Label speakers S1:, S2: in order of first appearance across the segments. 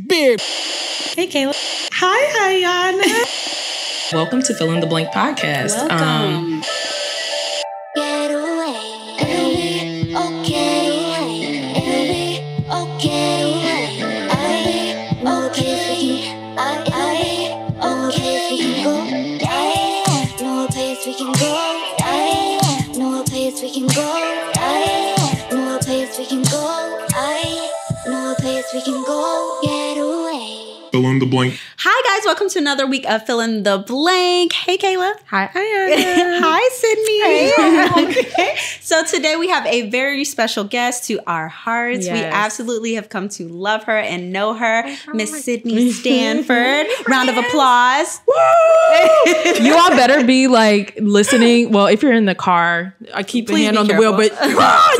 S1: babe.
S2: Hey, Kayla. Hi, Iyanna.
S3: Welcome to Fill in the Blank podcast.
S2: Welcome.
S4: Get away, it'll be okay. It'll be okay. I okay if we can go. No place we can go. No place we can go. No place we can go. No place we can go. Get away.
S1: Fill in the blank.
S2: Hi, guys. Welcome to another week of Fill in the Blank. Hey, Kayla.
S3: Hi, Iyanna.
S2: Hi, Sydney. Okay. So today we have a very special guest to our hearts.
S3: Yes.
S2: We absolutely have come to love her and know her, Miss Sydney Stanford. Round of applause.
S3: You all better be like listening. Well, if you're in the car, I keep a hand on the wheel, but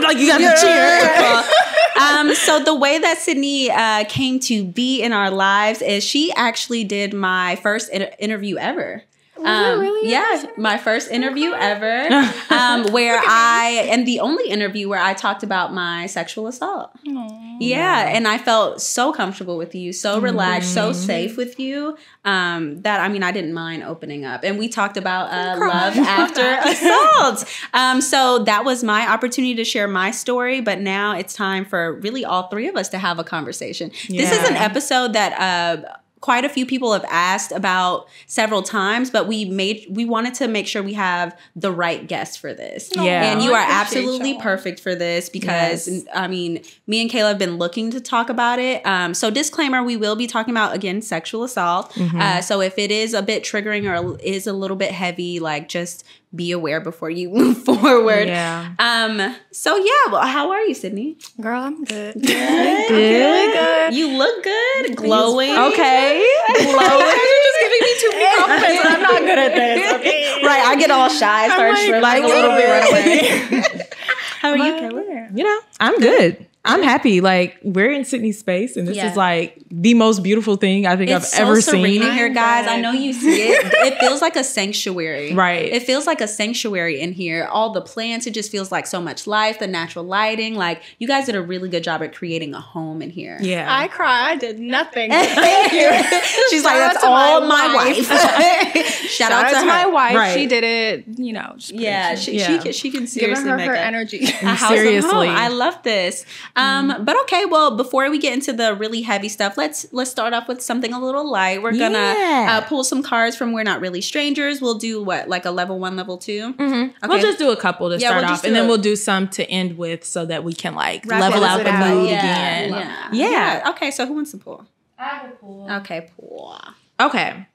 S3: like you got to cheer.
S2: So the way that Sydney came to be in our lives is she actually did my first interview ever.
S4: Really?
S2: Yeah, my first interview ever, where and the only interview where I talked about my sexual assault.
S4: Aww.
S2: Yeah, and I felt so comfortable with you, so relaxed, so safe with you, that, I mean, I didn't mind opening up. And we talked about love after assault. So that was my opportunity to share my story, but now it's time for really all three of us to have a conversation.
S3: Yeah.
S2: This is an episode that quite a few people have asked about several times, but we wanted to make sure we have the right guest for this.
S3: Yeah.
S2: And you are absolutely perfect for this because, I mean, me and Kayla have been looking to talk about it. So disclaimer, we will be talking about, again, sexual assault. So if it is a bit triggering or is a little bit heavy, like just be aware before you move forward.
S3: Yeah.
S2: So yeah, well, how are you, Sydney?
S4: Girl, I'm good.
S2: Good.
S4: Really good.
S2: You look good. Glowing.
S3: Okay.
S2: Glowing.
S4: You're just giving me too many compliments, and I'm not good at this. Okay.
S2: Right, I get all shy, start shriveling a little bit right away. How are you, Kayla?
S3: You know, I'm good. I'm happy. Like, we're in Sydney's space, and this is like the most beautiful thing I think I've ever
S2: so serene
S3: seen.
S2: in here, guys. I know you see it. It feels like a sanctuary.
S3: Right.
S2: It feels like a sanctuary in here. All the plants, it just feels like so much life, the natural lighting. Like, you guys did a really good job at creating a home in here.
S3: Yeah.
S4: I cry. I did nothing. Thank you.
S2: She's like, that's all my wife. Shout out to
S5: my
S2: her.
S5: wife.
S3: Right.
S5: She did it, you know. Just
S2: Yeah, she can seriously
S5: giving her
S2: make
S5: her
S2: a
S5: energy.
S2: house of
S3: Seriously.
S2: home. I love this. But okay, well, before we get into the really heavy stuff, let's start off with something a little light. We're gonna pull some cards from We're Not Really Strangers. We'll do what, like a level 1, level 2? Okay.
S3: We'll just do a couple to start
S2: we'll
S3: off,
S2: just
S3: and
S2: do
S3: then
S2: a-
S3: we'll do some to end with so that we can like
S2: Wrap
S3: level
S2: it
S3: out the
S5: out.
S3: mood
S2: Yeah,
S3: again.
S2: yeah. Okay, so who wants to pull?
S4: I will pull.
S2: Okay, pull.
S3: Okay.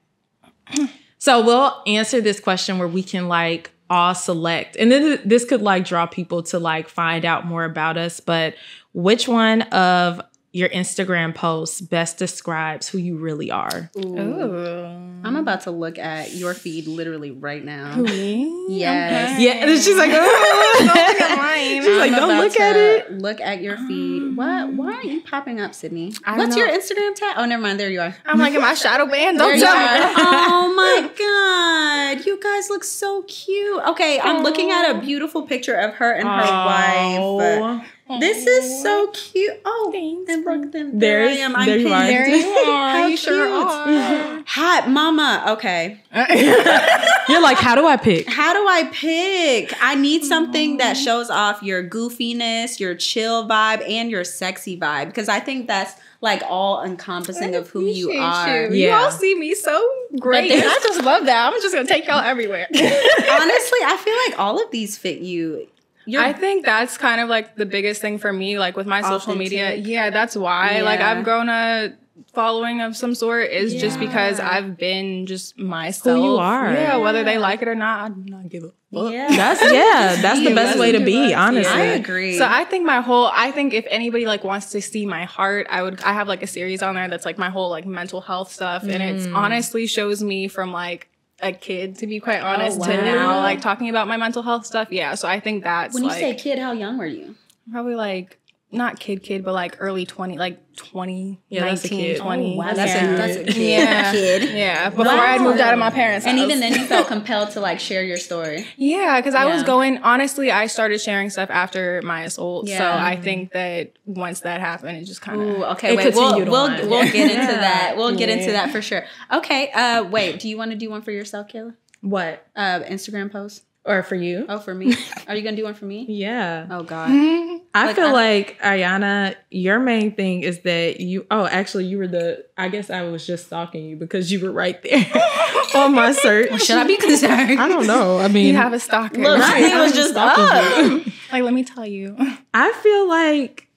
S3: So we'll answer this question where we can like all select. And then this could like draw people to like find out more about us. But which one of your Instagram posts best describes who you really are?
S5: Ooh.
S2: I'm about to look at your feed literally right now.
S5: Me?
S2: Yes.
S3: Yeah. And she's like, oh. She's like,
S2: I'm
S3: don't
S2: about
S3: look
S2: to
S3: at it.
S2: Look at your feed. What? Why aren't you popping up, Sydney?
S5: I
S2: What's
S5: don't
S2: your
S5: know.
S2: Instagram tag? Oh, never mind. There you are.
S5: I'm like, am I shadow banned?
S2: There
S5: Don't
S2: you
S5: tell
S2: are.
S5: me.
S2: Oh my God. You guys look so cute. Okay, I'm looking at a beautiful picture of her and her wife. This is so cute. Oh,
S5: Thanks.
S2: and look, then
S3: There
S2: there I
S3: is-
S2: am. I'm
S3: there you
S2: pinned.
S3: are.
S5: There you are.
S2: How
S5: You sure
S2: cute.
S5: are.
S2: Hot mama. Okay.
S3: You're like, how do I pick?
S2: How do I pick? I need something that shows off your goofiness, your chill vibe, and your sexy vibe. Because I think that's like all encompassing of who you are.
S5: You
S3: Yeah.
S5: all see me so great.
S2: But
S5: And I just love that. I'm just going to take y'all everywhere.
S2: Honestly, I feel like all of these fit you.
S5: I think that's kind of like the biggest thing for me, like with my social media.
S2: Authentic.
S5: Yeah, that's why. Like
S2: Yeah.
S5: I've grown a following of some sort is just because I've been just myself.
S3: Who you are.
S5: Yeah, whether they like it or not, I do not give a fuck.
S2: Yeah.
S3: That's the best way to be, honestly.
S2: I agree.
S5: So I think if anybody like wants to see my heart, I have like a series on there that's like my whole like mental health stuff. And it's honestly shows me from like a kid, to be quite honest, to now, like talking about my mental health stuff. Yeah. So I think that's
S2: when you
S5: like,
S2: say kid, how young were you?
S5: probably like not kid, but like early 20, like 20,
S3: Yeah, that's a
S5: 19,
S3: kid.
S5: 20.
S2: Oh, wow, that's a kid.
S5: Yeah.
S2: Kid.
S5: Yeah, before I had moved out of my parents'
S2: And
S5: house.
S2: even then, you felt compelled to like share your story.
S5: Yeah, because I was
S2: Yeah.
S5: going, honestly, I started sharing stuff after my assault.
S2: Yeah.
S5: So I think that once that happened, it just kind of.
S2: Ooh, okay,
S3: It
S2: wait,
S3: continued
S2: we'll
S3: on.
S2: get into
S3: Yeah.
S2: that. We'll get into that for sure. Okay, wait, do you want to do one for yourself, Kayla?
S3: What?
S2: Instagram post?
S3: Or for you?
S2: Oh, for me? Are you gonna do one for me?
S3: Yeah.
S2: Oh God.
S3: I feel like, Iyanna, your main thing is that you, actually, you were I guess I was just stalking you because you were right there on my search.
S2: Should I be concerned?
S3: I don't know. I mean,
S5: You have a stalker.
S2: Look, my name was just up.
S5: Like, let me tell you.
S3: I feel like,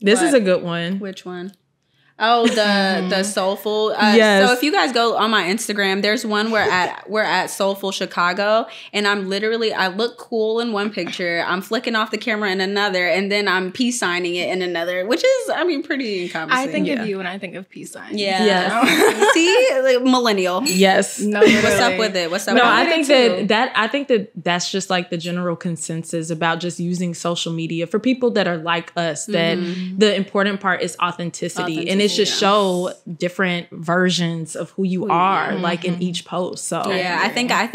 S3: this is
S2: What?
S3: a good one.
S2: Which one? Oh, the Soulful.
S3: Yes.
S2: So if you guys go on my Instagram, there's one we're at Soulful Chicago, and I look cool in one picture, I'm flicking off the camera in another, and then I'm peace signing it in another, which is, I mean, pretty encompassing.
S5: I think of you when I think of peace signs.
S2: yeah.
S3: Yes.
S2: See, like, millennial.
S3: Yes.
S5: No,
S2: What's up with it? What's up?
S3: No,
S2: with
S3: I
S2: it?
S3: think that's just like the general consensus about just using social media for people that are like us, that the important part is authenticity. And it's just show different versions of who you are, like in each post. So
S2: yeah,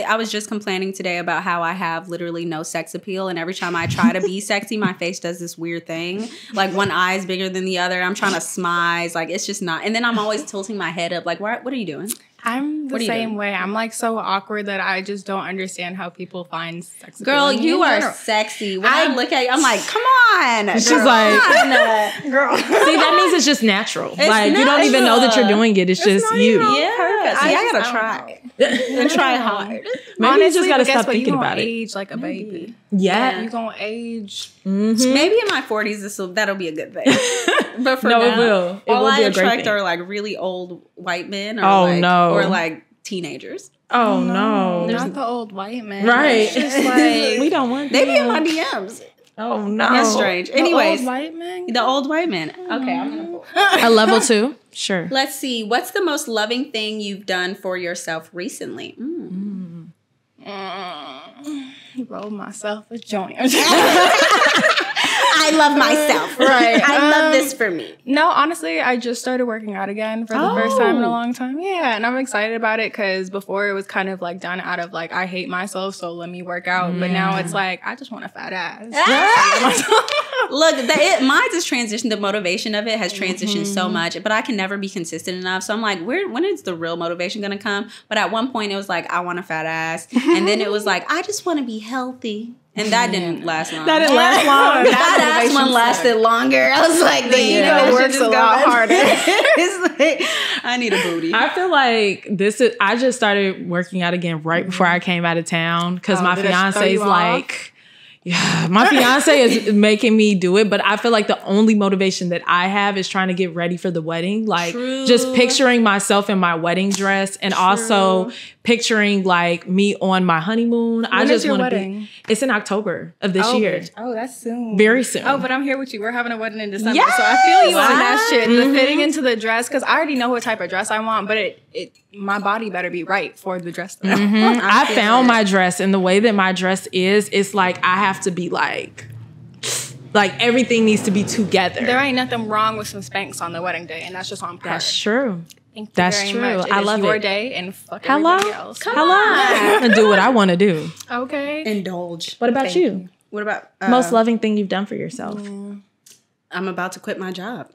S2: I was just complaining today about how I have literally no sex appeal, and every time I try to be sexy, my face does this weird thing. Like one eye is bigger than the other. I'm trying to smize, like it's just not. And then I'm always tilting my head up, like, what are you doing?
S5: I'm the
S2: What are you
S5: same
S2: doing?
S5: way. I'm like so awkward that I just don't understand how people find sex.
S2: Girl,
S5: appealing
S2: you
S5: in
S2: are
S5: general.
S2: sexy. When I look at you, I'm like, come on.
S3: she's
S2: girl,
S3: like,
S2: come on.
S5: Girl.
S3: see, that means it's just natural. Like you don't
S2: not-
S3: even know that you're doing it. It's just
S5: not
S3: you.
S5: even-
S2: Yeah, see, I gotta
S5: don't
S2: try.
S5: know.
S2: And try hard.
S3: Maybe you just
S5: Honestly,
S3: gotta
S5: but guess
S3: stop
S5: what?
S3: thinking
S5: You
S3: about
S5: gonna
S3: it.
S5: age like a baby.
S3: Yeah.
S5: You gonna age.
S2: Maybe in my 40s, that'll be a good thing. But for
S3: No,
S2: now,
S3: it will. It
S2: all
S3: will
S2: I
S3: be a great
S2: attract
S3: thing.
S2: are like really old white men, or
S3: Oh,
S2: or
S3: no.
S2: like teenagers.
S3: Oh no.
S5: Not the old white man.
S3: Right.
S5: It's just like
S3: We don't want
S2: They be in
S3: them.
S2: my DMs.
S3: Oh no.
S2: That's strange.
S5: the
S2: Anyways,
S5: old white man.
S2: the old white men. Okay, I'm gonna pull.
S3: A level 2? Sure.
S2: Let's see. What's the most loving thing you've done for yourself recently?
S5: Roll myself a joint.
S2: I love myself.
S5: Right.
S2: I love this for me.
S5: No, honestly, I just started working out again for the first time in a long time. Yeah, and I'm excited about it because before it was kind of like done out of like, I hate myself, so let me work out. But now it's like, I just want a fat ass.
S2: Look, mine has transitioned. The motivation of it has transitioned so much, but I can never be consistent enough. So I'm like, when is the real motivation going to come? But at one point, it was like, I want a fat ass. And then it was like, I just want to be healthy. And that didn't last long.
S3: That didn't last long.
S2: The fat ass one lasted longer. I was like, the ego
S5: works a lot harder.
S2: It's like, I need a booty.
S3: I feel like I just started working out again right before I came out of town because my
S5: did it throw
S3: fiance's
S5: you off?
S3: like, yeah, my fiance is making me do it, but I feel like the only motivation that I have is trying to get ready for the wedding. Like just picturing myself in my wedding dress and also picturing like me on my honeymoon. I
S5: When
S3: just
S5: is your
S3: want to
S5: wedding?
S3: be. It's in October of this year.
S5: Oh, that's soon.
S3: Very soon.
S5: Oh, but I'm here with you. We're having a wedding in December, so I feel you on that shit. The fitting into the dress, because I already know what type of dress I want, but my body better be right for the dress. Though.
S3: I found my dress, and the way that my dress is, it's like I have to be like everything needs to be together.
S5: There ain't nothing wrong with some Spanx on the wedding day, and that's just on purpose.
S3: That's true.
S5: Thank you
S3: That's
S5: very
S3: true.
S5: much. It
S3: I
S5: is
S3: love
S5: your
S3: it.
S5: day and fuck
S3: Hello?
S5: everybody else.
S3: Hello. I'm gonna do what I want to do.
S5: Okay.
S2: Indulge.
S3: What about you?
S2: What about
S3: Most loving thing you've done for yourself?
S2: I'm about to quit my job.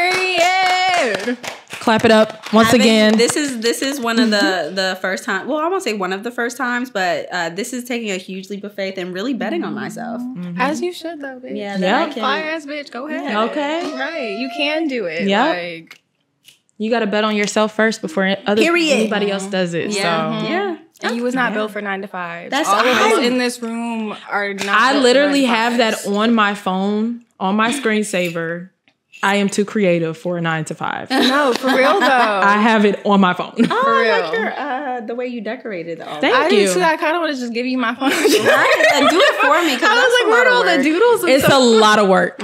S5: Period.
S3: Clap it up once again.
S2: This is one of the first time. Well, I won't say one of the first times, but this is taking a huge leap of faith and really betting on myself.
S5: As you should, though, bitch.
S2: Yeah,
S3: Yep.
S2: that I can.
S5: Fire ass bitch, go ahead.
S3: Okay.
S5: Right. You can do it.
S3: Yep.
S5: Like,
S3: You got to bet on yourself first before anybody else does it.
S2: Yeah,
S3: So
S2: yeah.
S5: and you was not built for 9 to 5.
S2: That's
S5: all of us
S2: I-
S5: in this room are not.
S3: I
S5: built for
S3: literally
S5: 9 to
S3: have
S5: 5s.
S3: that on my phone, on my screensaver, I am too creative for a 9 to 5.
S5: No, for real though.
S3: I have it on my phone.
S2: Oh,
S5: For real.
S2: I like your the way you decorated all.
S3: Thank
S5: I
S3: you.
S5: do too. I kind of want to just give you my phone.
S2: Right? Do it for me.
S5: I was like, where are all the doodles? And
S3: It's
S5: stuff?
S3: a lot of work.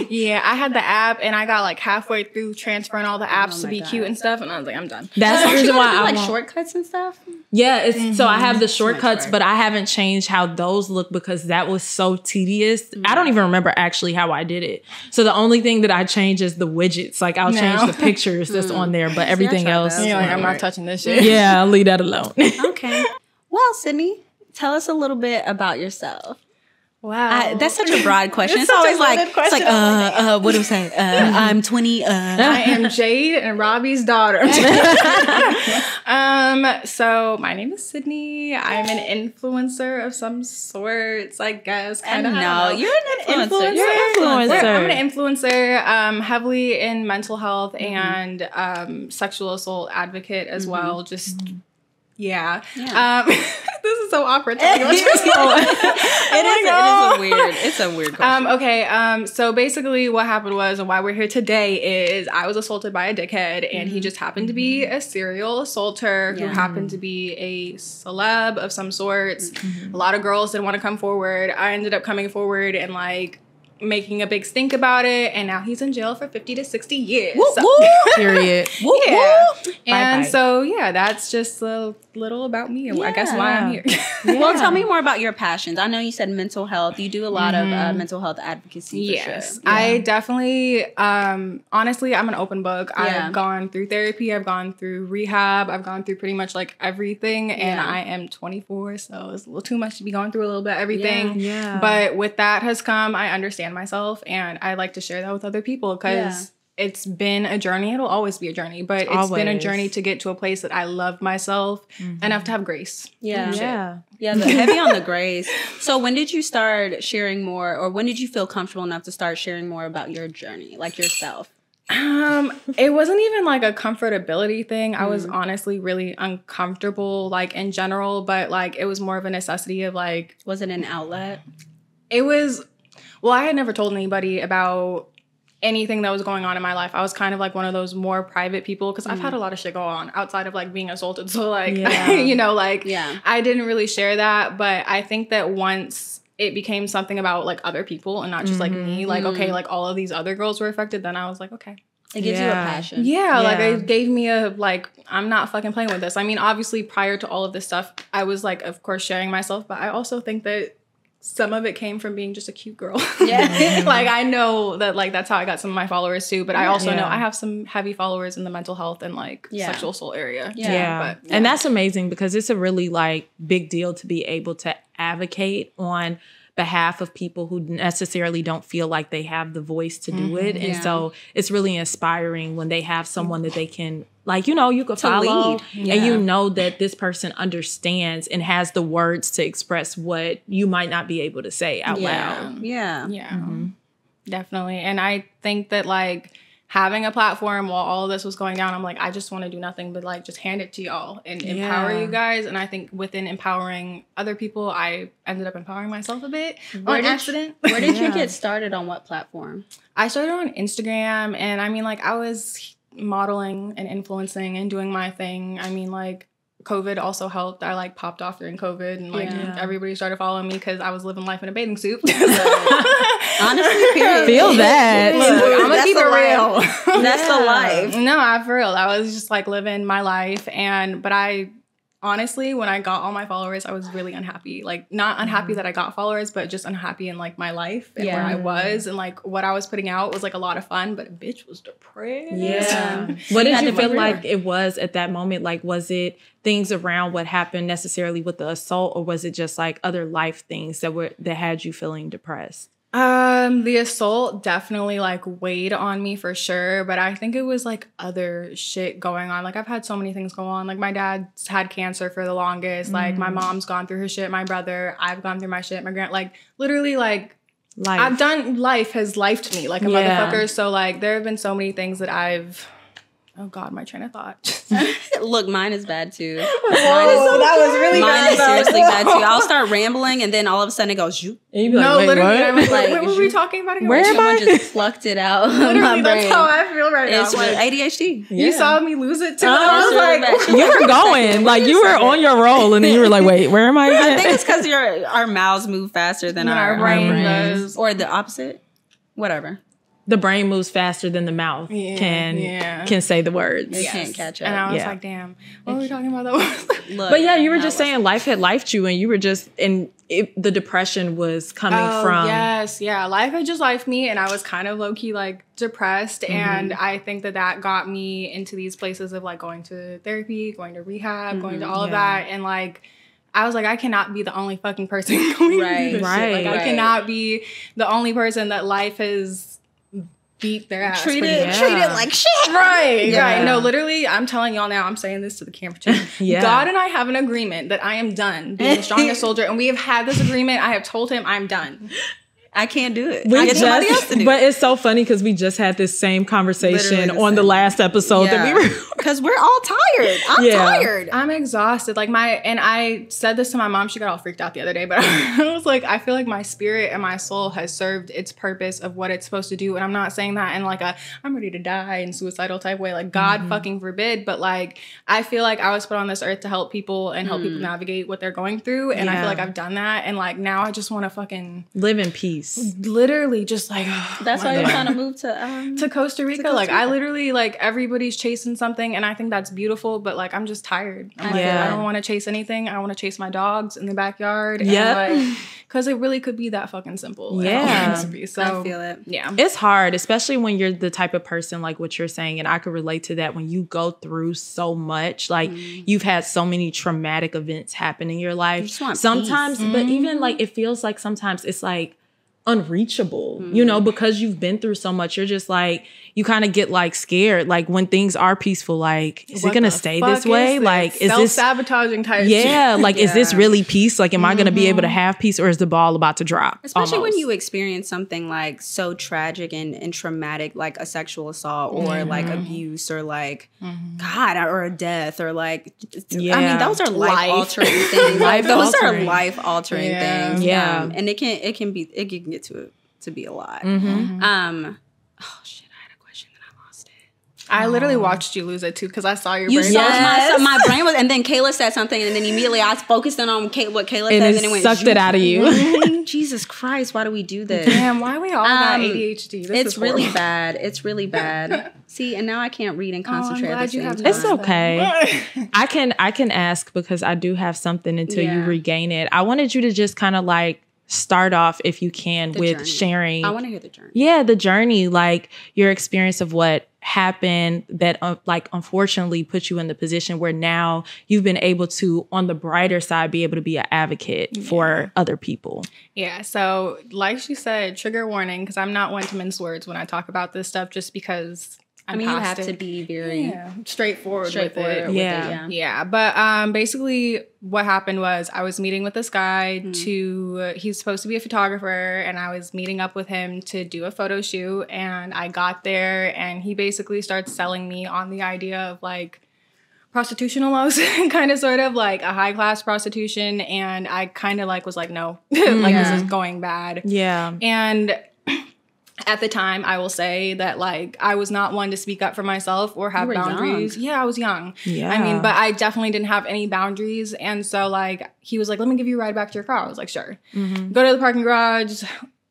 S5: Yeah, I had the app and I got like halfway through transferring all the apps to
S2: my
S5: be
S2: God.
S5: cute and stuff, and I was like, I'm done.
S3: That's the
S2: Don't you
S3: reason
S2: guys
S3: why
S2: do
S3: I
S2: like
S3: want.
S2: shortcuts and stuff?
S3: Yeah, it's, so I have the shortcuts,
S2: work.
S3: but I haven't changed how those look because that was so tedious. I don't even remember actually how I did it. So the only thing that I change is the widgets. Like I'll change the pictures that's on there, but everything
S2: tried
S3: else,
S2: that.
S5: You're like, I'm not touching this shit.
S3: yeah, I'll leave that alone.
S2: Okay. Well, Sydney, tell us a little bit about yourself.
S5: Wow.
S2: That's such a broad question. It's
S5: such a
S2: always like,
S5: loaded
S2: it's like,
S5: question.
S2: what do I say? I'm 20.
S5: I am Jade and Robbie's daughter. So my name is Sydney. I'm an influencer of some sorts, I guess. Kind of.
S2: No, you're an influencer.
S3: You're an influencer.
S5: I'm an influencer, heavily in mental health and sexual assault advocate as well. Just yeah. This is so awkward. Tell me what you're saying.
S2: It's a weird question.
S5: Okay. So basically what happened was, and why we're here today is I was assaulted by a dickhead and he just happened to be a serial assaulter who happened to be a celeb of some sorts. A lot of girls didn't want to come forward. I ended up coming forward and like making a big stink about it, and now he's in jail for 50 to 60 years.
S3: Period.
S5: Yeah. And
S3: Bye-bye.
S5: so yeah, that's just a little about me and I guess why I'm here.
S2: Well, tell me more about your passions. I know you said mental health. You do a lot of mental health advocacy.
S5: Yes,
S2: for sure.
S5: I definitely, honestly, I'm an open book.
S2: Yeah.
S5: I've gone through therapy, I've gone through rehab, I've gone through pretty much like everything, and
S2: Yeah.
S5: I am 24, so it's a little too much to be going through a little bit of everything.
S3: Yeah.
S5: But with that has come, I understand myself, and I like to share that with other people because it's been a journey. It'll always be a journey, but it's been a
S3: Always.
S5: journey to get to a place that I love myself enough to have grace.
S2: Yeah.
S3: Yeah.
S2: The heavy on the grace. So when did you start sharing more, or when did you feel comfortable enough to start sharing more about your journey, like yourself?
S5: It wasn't even like a comfortability thing. I was honestly really uncomfortable, like in general, but like it was more of a necessity of like,
S2: Was it an outlet?
S5: it was, well, I had never told anybody about anything that was going on in my life. I was kind of like one of those more private people because I've had a lot of shit go on outside of like being assaulted. So like, you know, like I didn't really share that. But I think that once it became something about like other people and not just like me, like, okay, like all of these other girls were affected, then I was like, okay.
S2: It gives you a passion.
S5: Yeah, like
S3: Yeah.
S5: it gave me a like, I'm not fucking playing with this. I mean, obviously prior to all of this stuff, I was like, of course, sharing myself, but I also think that some of it came from being just a cute girl.
S2: Yeah.
S5: Like I know that like that's how I got some of my followers too, but I also know
S3: Yeah.
S5: I have some heavy followers in the mental health and like sexual assault area.
S2: Yeah.
S5: But
S3: And that's amazing because it's a really like big deal to be able to advocate on behalf of people who necessarily don't feel like they have the voice to do it. And so it's really inspiring when they have someone that they can, like, you know, you could follow
S2: lead.
S3: and you know that this person understands and has the words to express what you might not be able to say out loud.
S2: Yeah.
S5: yeah. Definitely. And I think that like having a platform while all of this was going down, I'm like, I just want to do nothing but like just hand it to y'all and empower you guys. And I think within empowering other people, I ended up empowering myself a bit on accident.
S2: Where did you get started, on what platform?
S5: I started on Instagram, and I mean, like, I was modeling and influencing and doing my thing. I mean, like, COVID also helped. I like popped off during COVID, and like everybody started following me because I was living life in a bathing suit.
S2: Honestly, period.
S3: Feel that.
S5: I'm gonna keep it real.
S2: That's the life.
S5: No, for real. I was just like living my life, but I honestly, when I got all my followers, I was really unhappy. Like, not unhappy that I got followers, but just unhappy in like my life and where I was, and like what I was putting out was like a lot of fun, but a bitch was depressed.
S3: Yeah. What did you feel like it was at that moment? Like, was it things around what happened necessarily with the assault, or was it just like other life things that had you feeling depressed?
S5: The assault definitely like weighed on me for sure, but I think it was like other shit going on. Like, I've had so many things go on. Like, my dad's had cancer for the longest. Like, my mom's gone through her shit. My brother, I've gone through my shit. My like literally like life has lifed me like a motherfucker. So like there have been so many things that I've Oh God, my train of thought.
S2: Look, mine is bad too.
S5: That was really
S2: Mine is seriously bad too. I'll start rambling and then all of a sudden it goes, "Shoot."
S3: And you be like,
S5: No,
S3: wait,
S5: literally.
S3: what?
S5: I'm like,
S2: Like,
S5: what were we talking about again?
S3: Where am I?
S2: Someone just plucked it out of my
S5: Literally, that's
S2: brain.
S5: how I feel right now.
S2: It's
S5: I'm like,
S2: ADHD.
S5: you saw me lose it too.
S3: Uh-huh.
S5: I was like,
S2: Really
S3: You were going. Like, you were on your roll, and then you were like, wait, where am I
S2: I
S3: again?
S2: think it's because our mouths move faster than our
S5: brain
S2: brains.
S5: does.
S2: Or the opposite. Whatever.
S3: The brain moves faster than the mouth can say the words.
S2: You can't catch up.
S5: And I was
S3: Yeah.
S5: like, damn, what were we talking about? That was
S2: Look,
S3: But yeah, you were just saying life had lifed you, and you were just, and the depression was coming from.
S5: Yes, yeah. Life had just lifed me, and I was kind of low key like depressed. And I think that got me into these places of like going to therapy, going to rehab, going to all of that, and like. I was like, I cannot be the only fucking person going through this shit. Like, I cannot be the only person that life has beat their ass.
S2: treated like shit.
S5: Right, right. No, literally, I'm telling y'all now, I'm saying this to the camera too.
S3: Yeah.
S5: God and I have an agreement that I am done being the strongest soldier, and we have had this agreement. I have told him I'm done.
S2: I can't do it.
S3: We
S2: I get somebody else to do
S3: but
S2: it.
S3: it's so funny because we just had this same conversation
S2: Literally the
S3: on the
S2: same.
S3: last episode that we were.
S2: Because we're all tired. I'm tired.
S5: I'm exhausted. Like and I said this to my mom. She got all freaked out the other day, but I was like, I feel like my spirit and my soul has served its purpose of what it's supposed to do. And I'm not saying that in like I'm ready to die in suicidal type way. Like God fucking forbid. But like, I feel like I was put on this earth to help people and help people navigate what they're going through. And I feel like I've done that. And like, now I just want to fucking
S3: Live in peace.
S5: literally just like
S2: That's why you're trying to move to
S5: Costa Rica. Like I literally like everybody's chasing something, and I think that's beautiful. But like I'm just tired. I'm like, I don't want to chase anything. I want to chase my dogs in the backyard.
S3: Yeah,
S5: like, because it really could be that fucking simple.
S3: Yeah.
S5: To be. So
S2: I feel it.
S5: Yeah,
S3: it's hard, especially when you're the type of person like what you're saying, and I could relate to that. When you go through so much, like you've had so many traumatic events happen in your life.
S2: just want
S3: Sometimes, but even like it feels like sometimes it's like unreachable, you know, because you've been through so much. You're just like, you kind of get like scared, like when things are peaceful, like is it gonna stay this way? Like is this
S5: self-sabotaging type
S3: shit? Like is this really peace? Like am I gonna be able to have peace, or is the ball about to drop?
S2: Especially when
S3: almost?
S2: you experience something like so tragic and traumatic, like a sexual assault or like abuse or like God or a death or like I mean those are life altering things. Like those are life altering things.
S3: Yeah.
S2: And it can get to be a lot. Oh shit, I had a question that I lost it.
S5: I literally watched you lose it too because I saw your
S2: You
S5: brain.
S2: saw my brain was, and then Kayla said something, and then immediately I was focused in on what Kayla said, and it went
S3: sucked it out of you.
S2: Jesus Christ, why do we do this?
S5: Damn, why we all got ADHD? This
S2: It's
S5: is
S2: really
S5: horrible.
S2: bad. It's really bad. See, and now I can't read and concentrate at the same time.
S3: It's okay. I can ask because I do have something until you
S2: Yeah.
S3: regain it. I wanted you to just kind of like start off, if you can, with
S2: journey.
S3: sharing.
S2: I want to hear the journey.
S3: Yeah, the journey, like your experience of what happened that like unfortunately put you in the position where now you've been able to, on the brighter side, be able to be an advocate for other people.
S5: Yeah, so like she said, trigger warning, because I'm not one to mince words when I talk about this stuff, just because you
S2: have to be very
S5: straightforward with it.
S3: Yeah.
S5: But basically what happened was I was meeting with this guy he's supposed to be a photographer, and I was meeting up with him to do a photo shoot, and I got there and he basically starts selling me on the idea of like prostitution almost, kind of sort of like a high class prostitution, and I kind of like was like, no, like this is going bad.
S3: Yeah.
S5: And at the time, I will say that like I was not one to speak up for myself or have boundaries.
S2: Young.
S5: Yeah, I was young.
S3: Yeah.
S5: I mean, but I definitely didn't have any boundaries. And so like he was like, let me give you a ride back to your car. I was like, sure. Go to the parking garage,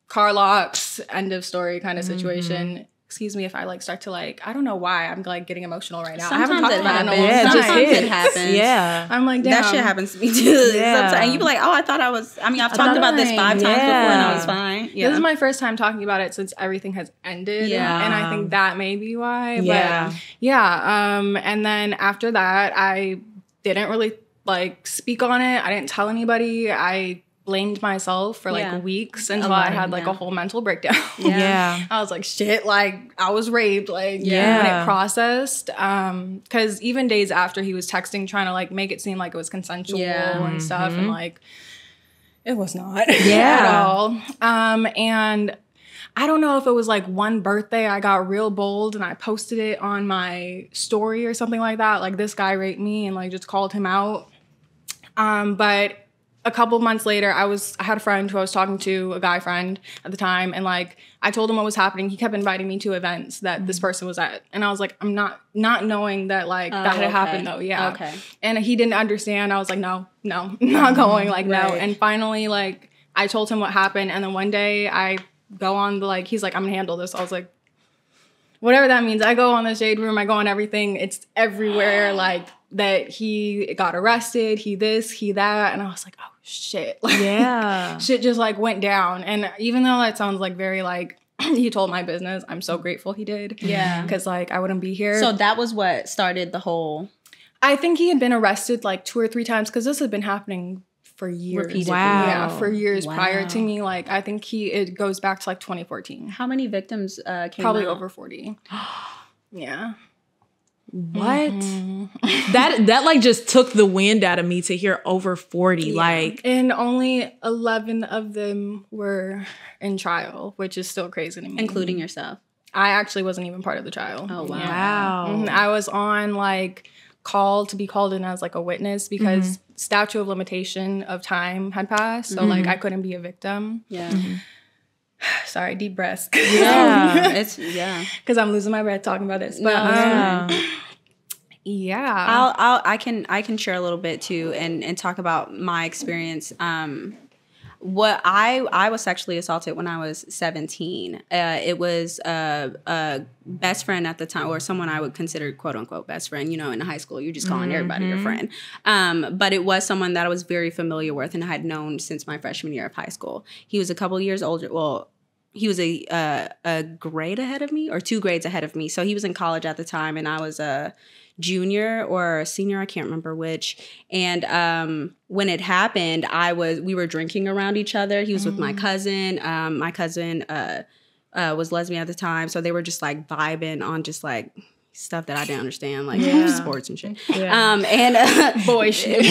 S5: car locks, end of story kind of situation. Excuse me if I like start to like, I don't know why I'm like getting emotional right now. I haven't talked about it in a long time.
S2: Sometimes it happens.
S3: Yeah.
S5: I'm like, damn.
S2: That shit happens to me too.
S3: Yeah.
S2: Sometimes. And you be like, oh, I thought I was, I mean, I've talked about this 5 times before and I was fine. Yeah.
S5: This is my first time talking about it since everything has ended.
S2: Yeah.
S5: And I think that may be why.
S3: Yeah.
S5: But yeah. And then after that, I didn't really like speak on it. I didn't tell anybody. I blamed myself for like weeks until I had like a whole mental breakdown.
S3: Yeah.
S5: I was like, shit, like I was raped, like when it processed. Because even days after, he was texting trying to like make it seem like it was consensual and stuff, and like it was not at all. And I don't know if it was like one birthday I got real bold and I posted it on my story or something like that. Like, this guy raped me, and like just called him out. But a couple of months later, I had a friend who I was talking to, a guy friend at the time, and like I told him what was happening. He kept inviting me to events that this person was at, and I was like, I'm not knowing that like that had happened though. Yeah. Okay. And he didn't understand. I was like, no, I'm not going. Like, no. And finally, like, I told him what happened, and then one day I go on the, like, he's like, I'm gonna handle this. I was like, whatever that means. I go on the shade room. I go on everything. It's everywhere. Like, that he got arrested, he this, he that. And I was like, oh, shit. Like, yeah. Shit just, like, went down. And even though that sounds, like, very, like, he told my business, I'm so grateful he did. Yeah. Because, like, I wouldn't be here.
S2: So that was what started the whole...
S5: I think he had been arrested, like, 2 or 3 times, because this had been happening for years.
S2: Repeatedly. Wow.
S5: Yeah, for years prior to me. Like, I think it goes back to, like, 2014.
S2: How many victims came
S5: Probably
S2: out?
S5: over 40. Yeah.
S3: What? That like just took the wind out of me to hear over 40. Yeah. Like,
S5: and only 11 of them were in trial, which is still crazy to me.
S2: Including yourself.
S5: I actually wasn't even part of the trial.
S2: Oh, wow.
S3: Yeah.
S5: Mm-hmm. I was on like call to be called in as like a witness because statute of limitation of time had passed. So like I couldn't be a victim. Yeah. Sorry, deep breaths.
S2: Yeah.
S5: Because I'm losing my breath talking about this. But
S2: I can share a little bit too and talk about my experience. What I was sexually assaulted when I was 17. It was a best friend at the time, or someone I would consider quote unquote best friend. You know, in high school, you're just calling everybody your friend. But it was someone that I was very familiar with and I had known since my freshman year of high school. He was a couple years older. Well, he was a grade ahead of me or 2 grades ahead of me. So he was in college at the time, and I was a junior or a senior, I can't remember which. And when it happened, we were drinking around each other. He was with my cousin. My cousin was lesbian at the time, so they were just like vibing on just like stuff that I didn't understand, like sports and shit. Yeah. And
S5: boy shit,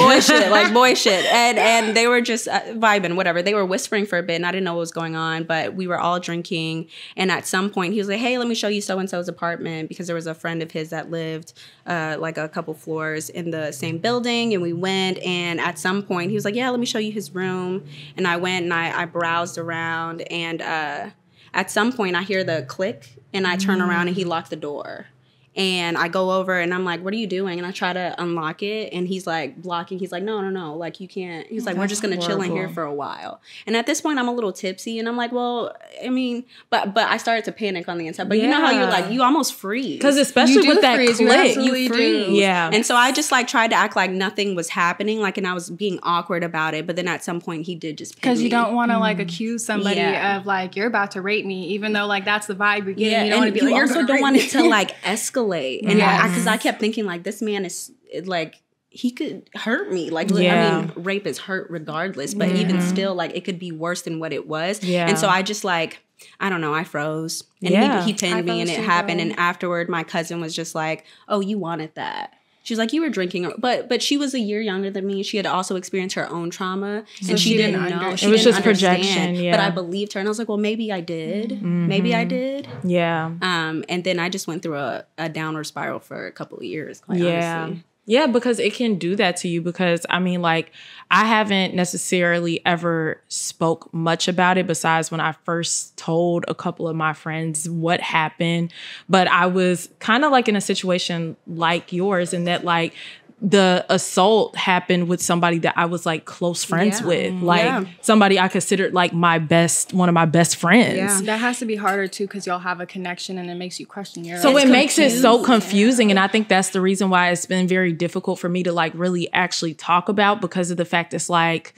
S2: and they were just vibing, whatever. They were whispering for a bit, and I didn't know what was going on, but we were all drinking. And at some point, he was like, "Hey, let me show you so and so's apartment," because there was a friend of his that lived like a couple floors in the same building. And we went, and at some point, he was like, "Yeah, let me show you his room." And I went and I browsed around, and at some point, I hear the click, and I turn around, and he locked the door. And I go over and I'm like, "What are you doing?" And I try to unlock it, and he's like blocking. He's like, no, like you can't. He's like, "We're just gonna chill in here for a while." And at this point, I'm a little tipsy, and I'm like, well, I mean, but I started to panic on the inside. But you know how you're like, you almost freeze,
S3: because especially with that click,
S2: you freeze. Yeah. And so I just like tried to act like nothing was happening, like, and I was being awkward about it. But then at some point, he did just
S5: because you don't want to like accuse somebody of like you're about to rape me, even though like that's the vibe you're getting. You don't want to be like,
S2: you also don't want it to like escalate. And because I kept thinking like, this man is like, he could hurt me. Like, I mean, rape is hurt regardless, but even still, like, it could be worse than what it was. Yeah. And so I just like, I don't know, I froze. And he pinned me, and it happened. And afterward, my cousin was just like, "Oh, you wanted that." She was like, "You were drinking," but she was a year younger than me. She had also experienced her own trauma, and she didn't know.
S3: It was just projection. Yeah.
S2: But I believed her, and I was like, "Well, maybe I did. Maybe I did."
S3: Yeah.
S2: And then I just went through a downward spiral for a couple of years. Quite honestly.
S3: Yeah, because it can do that to you. Because I mean, like, I haven't necessarily ever spoke much about it besides when I first told a couple of my friends what happened. But I was kind of like in a situation like yours, in that like the assault happened with somebody that I was like close friends with, like somebody I considered like one of my best friends.
S5: Yeah, that has to be harder too, because y'all have a connection and it makes you question your.
S3: So it makes it so confusing, and I think that's the reason why it's been very difficult for me to like really actually talk about, because of the fact it's like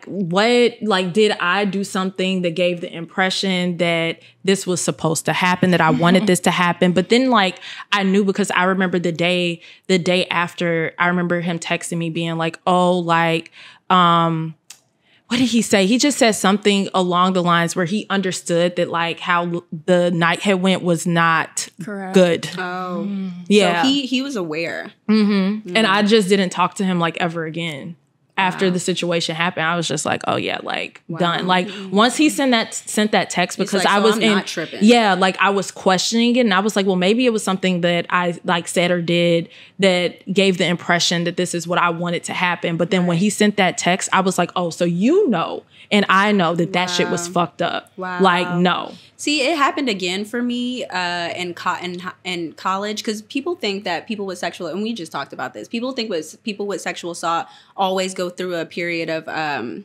S3: what, like, did I do something that gave the impression that this was supposed to happen, that I wanted this to happen? But then, like, I knew, because I remember the day after, I remember him texting me being like, "Oh, like, what did he say? He just said something along the lines where he understood that like how the night had went was not good."
S2: Oh, yeah. So he was aware.
S3: And I just didn't talk to him like ever again. after the situation happened, I was just like, oh yeah, like done. Like once he sent that text, because
S2: like,
S3: I was
S2: I'm not tripping.
S3: Yeah, like I was questioning it, and I was like, well, maybe it was something that I like said or did that gave the impression that this is what I wanted to happen. But then when he sent that text, I was like, oh, so you know, and I know that shit was fucked up.
S2: Wow.
S3: Like, no.
S2: See, it happened again for me in college, because people think that people with sexual, and we just talked about this, people think people with sexual assault always go through a period of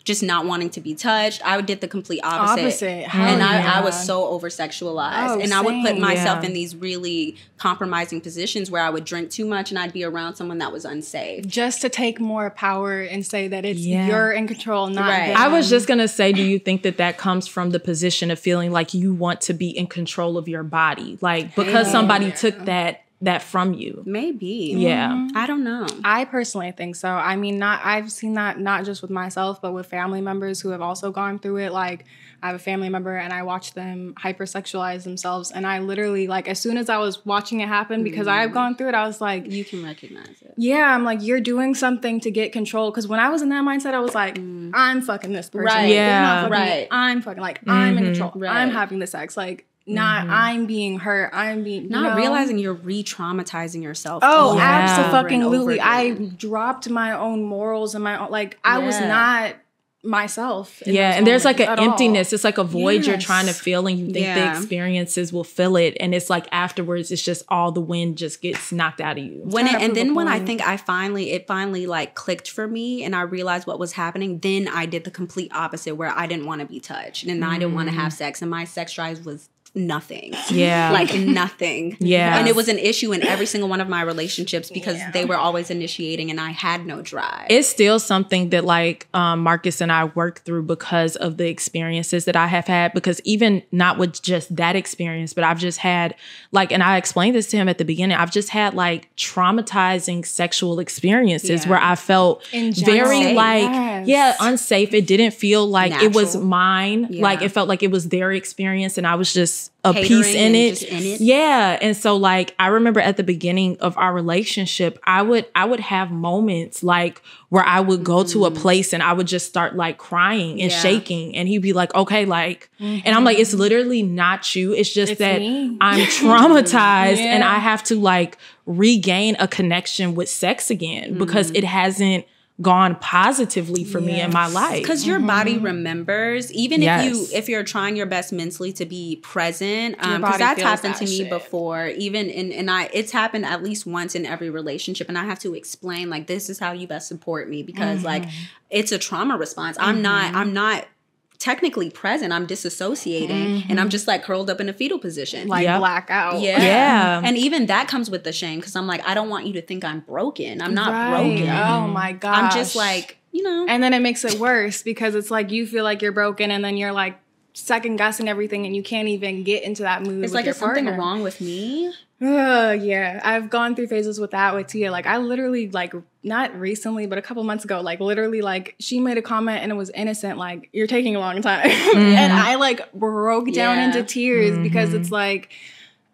S2: just not wanting to be touched. I did the complete opposite. And I was so over sexualized. And I would put myself in these really compromising positions where I would drink too much and I'd be around someone that was unsafe.
S5: Just to take more power and say that it's you're in control, not them.
S3: I was just going to say, do you think that comes from the position of feeling like you want to be in control of your body? Like, because somebody took that from you.
S2: Maybe.
S3: Yeah.
S2: I don't know.
S5: I personally think so. I mean, I've seen that not just with myself, but with family members who have also gone through it. Like, I have a family member and I watch them hypersexualize themselves. And I literally, like, as soon as I was watching it happen, because I've gone through it, I was like...
S2: You can recognize it.
S5: Yeah, I'm like, you're doing something to get control. Because when I was in that mindset, I was like, I'm fucking this person.
S2: Right.
S3: Yeah.
S5: Right. I'm fucking, like, I'm in control. Right. I'm having the sex. Like... Not I'm being hurt. I'm being
S2: not realizing you're re-traumatizing yourself.
S5: Oh, absolutely! I dropped my own morals and my own, like I was not myself.
S3: And there's like an emptiness. It's like a void you're trying to fill, and you think the experiences will fill it, and it's like afterwards, it's just all the wind just gets knocked out of you.
S2: When I think it finally like clicked for me, and I realized what was happening. Then I did the complete opposite, where I didn't want to be touched, and I didn't want to have sex, and my sex drive was nothing. Like nothing. And it was an issue in every single one of my relationships because they were always initiating and I had no drive.
S3: It's still something that like Marcus and I work through because of the experiences that I have had, because even not with just that experience, but I've just had like, and I explained this to him at the beginning, I've just had like traumatizing sexual experiences where I felt very like, unsafe. It didn't feel like natural. It was mine. Like it felt like it was their experience and I was just a piece in it. Yeah. And so like, I remember at the beginning of our relationship, I would have moments like where I would go to a place and I would just start like crying and shaking. And he'd be like, okay, like, and I'm like, it's literally not you. It's just that me. I'm traumatized and I have to like regain a connection with sex again because it hasn't gone positively for me in my life.
S2: Because your body remembers, even if you're trying your best mentally to be present, because that's happened to me before. Even it's happened at least once in every relationship, and I have to explain like this is how you best support me because like it's a trauma response. I'm not technically present. I'm disassociating and I'm just like curled up in a fetal position.
S5: Like blackout.
S2: Yeah. And even that comes with the shame because I'm like, I don't want you to think I'm broken. I'm not broken.
S5: Oh my gosh.
S2: I'm just like, you know.
S5: And then it makes it worse because it's like you feel like you're broken and then you're like second guessing everything and you can't even get into that mood.
S2: It's like, is something wrong with me?
S5: Yeah, I've gone through phases with that with Tia. Like I literally like not recently, but a couple months ago, like literally like she made a comment and it was innocent, like you're taking a long time. And I like broke down into tears because it's like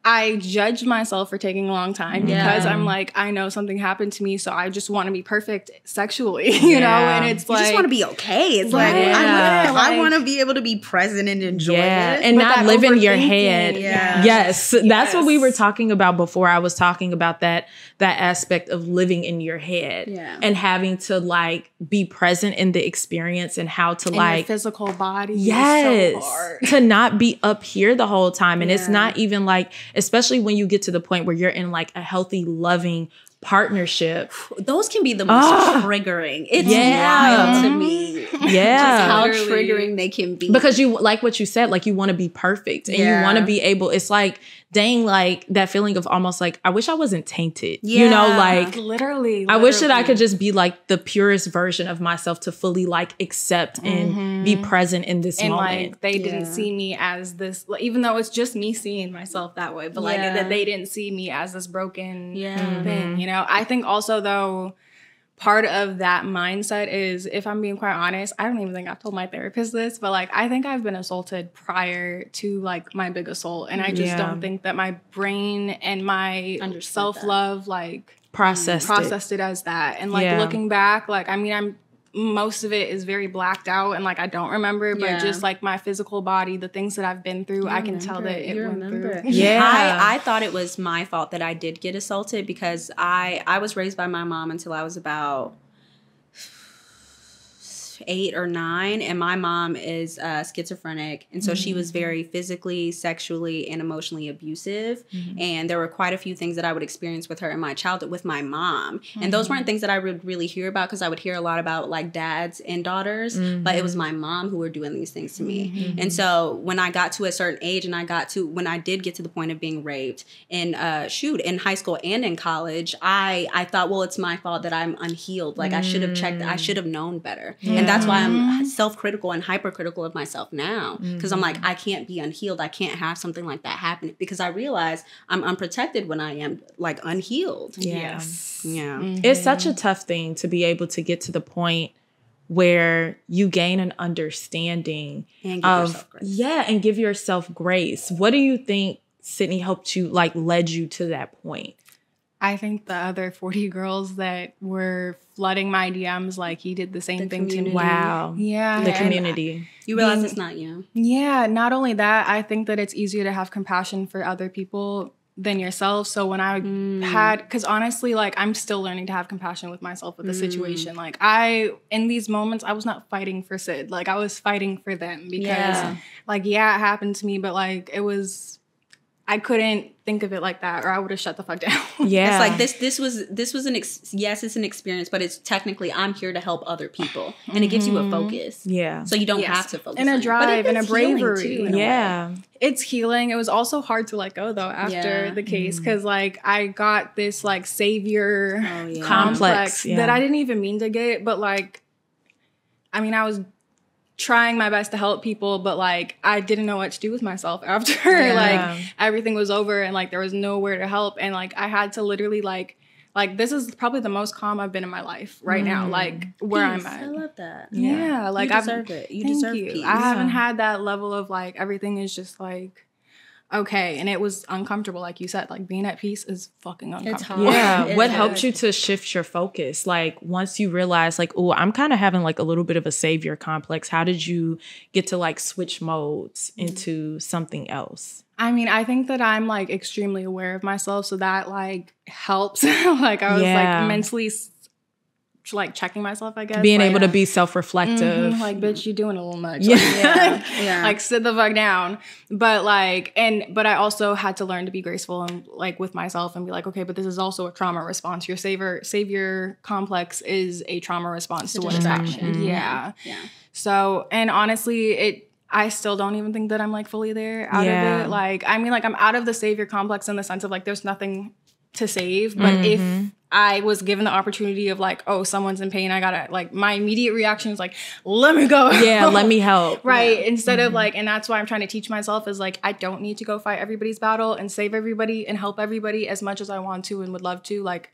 S5: I judge myself for taking a long time because I'm like, I know something happened to me, so I just want to be perfect sexually, you know? And it's like...
S2: You just want to be okay. It's like, I want to be able to be present and enjoy it.
S3: And not live in your head. Yes. That's what we were talking about before. I was talking about that aspect of living in your head and having to like be present in the experience and how to like...
S5: your physical body is so hard.
S3: To not be up here the whole time. And it's not even like... Especially when you get to the point where you're in like a healthy, loving partnership.
S2: Those can be the most triggering. It's wild to me.
S3: Yeah.
S2: Just how triggering they can be.
S3: Because you, like what you said, like you want to be perfect and you want to be able, it's like, dang, like that feeling of almost like, I wish I wasn't tainted. You know, like
S5: literally.
S3: I wish that I could just be like the purest version of myself to fully like accept and be present in this moment.
S5: Like they didn't see me as this, even though it's just me seeing myself that way, but like that they didn't see me as this broken thing, you know? I think also though, part of that mindset is, if I'm being quite honest, I don't even think I've told my therapist this, but like I think I've been assaulted prior to like my big assault, and I just don't think that my brain and my self-love like
S3: processed
S5: it as that. And like looking back, like, I mean, most of it is very blacked out and like I don't remember, but just like my physical body, the things that I've been through, I can tell that it went through.
S2: Yeah. I thought it was my fault that I did get assaulted because I was raised by my mom until I was about 8 or 9, and my mom is schizophrenic, and so she was very physically, sexually, and emotionally abusive. And there were quite a few things that I would experience with her in my childhood with my mom, and those weren't things that I would really hear about because I would hear a lot about like dads and daughters, but it was my mom who were doing these things to me. And so when I got to a certain age, and when I did get to the point of being raped in in high school and in college, I thought, well, it's my fault that I'm unhealed. Like I should have checked, I should have known better. And that's why I'm self-critical and hypercritical of myself now. Because I'm like, I can't be unhealed. I can't have something like that happen. Because I realize I'm unprotected when I am like unhealed.
S3: Yes.
S2: Yeah.
S3: It's such a tough thing to be able to get to the point where you gain an understanding
S2: And give yourself grace.
S3: and give yourself grace. What do you think, Sydney, helped you, like led you to that point?
S5: I think the other 40 girls that were flooding my DMs, like he did the same thing to me.
S3: Wow.
S5: Yeah.
S3: The community.
S2: You realize it's not you.
S5: Yeah. Not only that, I think that it's easier to have compassion for other people than yourself. So when I because honestly, like I'm still learning to have compassion with myself with the situation. Like in these moments, I was not fighting for Sid. Like I was fighting for them because it happened to me, but like I couldn't think of it like that, or I would have shut the fuck down.
S2: Yeah, it's like this was an it's an experience, but it's technically I'm here to help other people, and it gives you a focus.
S3: Yeah,
S2: so you don't have to focus
S5: and a drive and a bravery.
S2: Too,
S5: it's healing. It was also hard to let go though after the case because like I got this like savior complex that I didn't even mean to get, but like I mean I was trying my best to help people, but like I didn't know what to do with myself after like everything was over and like there was nowhere to help, and like I had to literally like this is probably the most calm I've been in my life right now, like where I'm at.
S2: I love that.
S5: Yeah, like
S2: you deserve it. You deserve peace.
S5: I haven't had that level of like everything is just like okay, and it was uncomfortable, like you said. Like being at peace is fucking uncomfortable.
S3: Yeah, what helped you to shift your focus? Like once you realized, like, oh, I'm kind of having like a little bit of a savior complex. How did you get to like switch modes into something else?
S5: I mean, I think that I'm like extremely aware of myself, so that like helps. Like I was like mentally like checking myself, I guess.
S3: Being
S5: like,
S3: able to be self-reflective.
S5: Like, bitch, you doing a little much.
S3: Yeah.
S5: Like, like sit the fuck down. But like, but I also had to learn to be graceful and like with myself and be like, okay, but this is also a trauma response. Your savior complex is a trauma response to what has happened. Yeah. So, and honestly, I still don't even think that I'm like fully there out of it. Like, I mean, like I'm out of the savior complex in the sense of like, there's nothing to save. But if I was given the opportunity of like, oh, someone's in pain, I gotta like, my immediate reaction is like, let me go.
S3: Yeah, let me help.
S5: Right. Yeah. Instead of like, and that's why I'm trying to teach myself is like, I don't need to go fight everybody's battle and save everybody and help everybody as much as I want to and would love to. Like,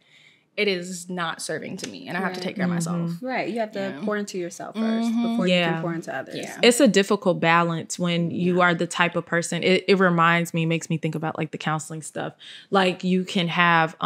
S5: it is not serving to me and I have to take care of myself.
S2: Right. You have to pour into yourself first before you can pour into others.
S3: Yeah. It's a difficult balance when you are the type of person. It reminds me, makes me think about like the counseling stuff. Like you can have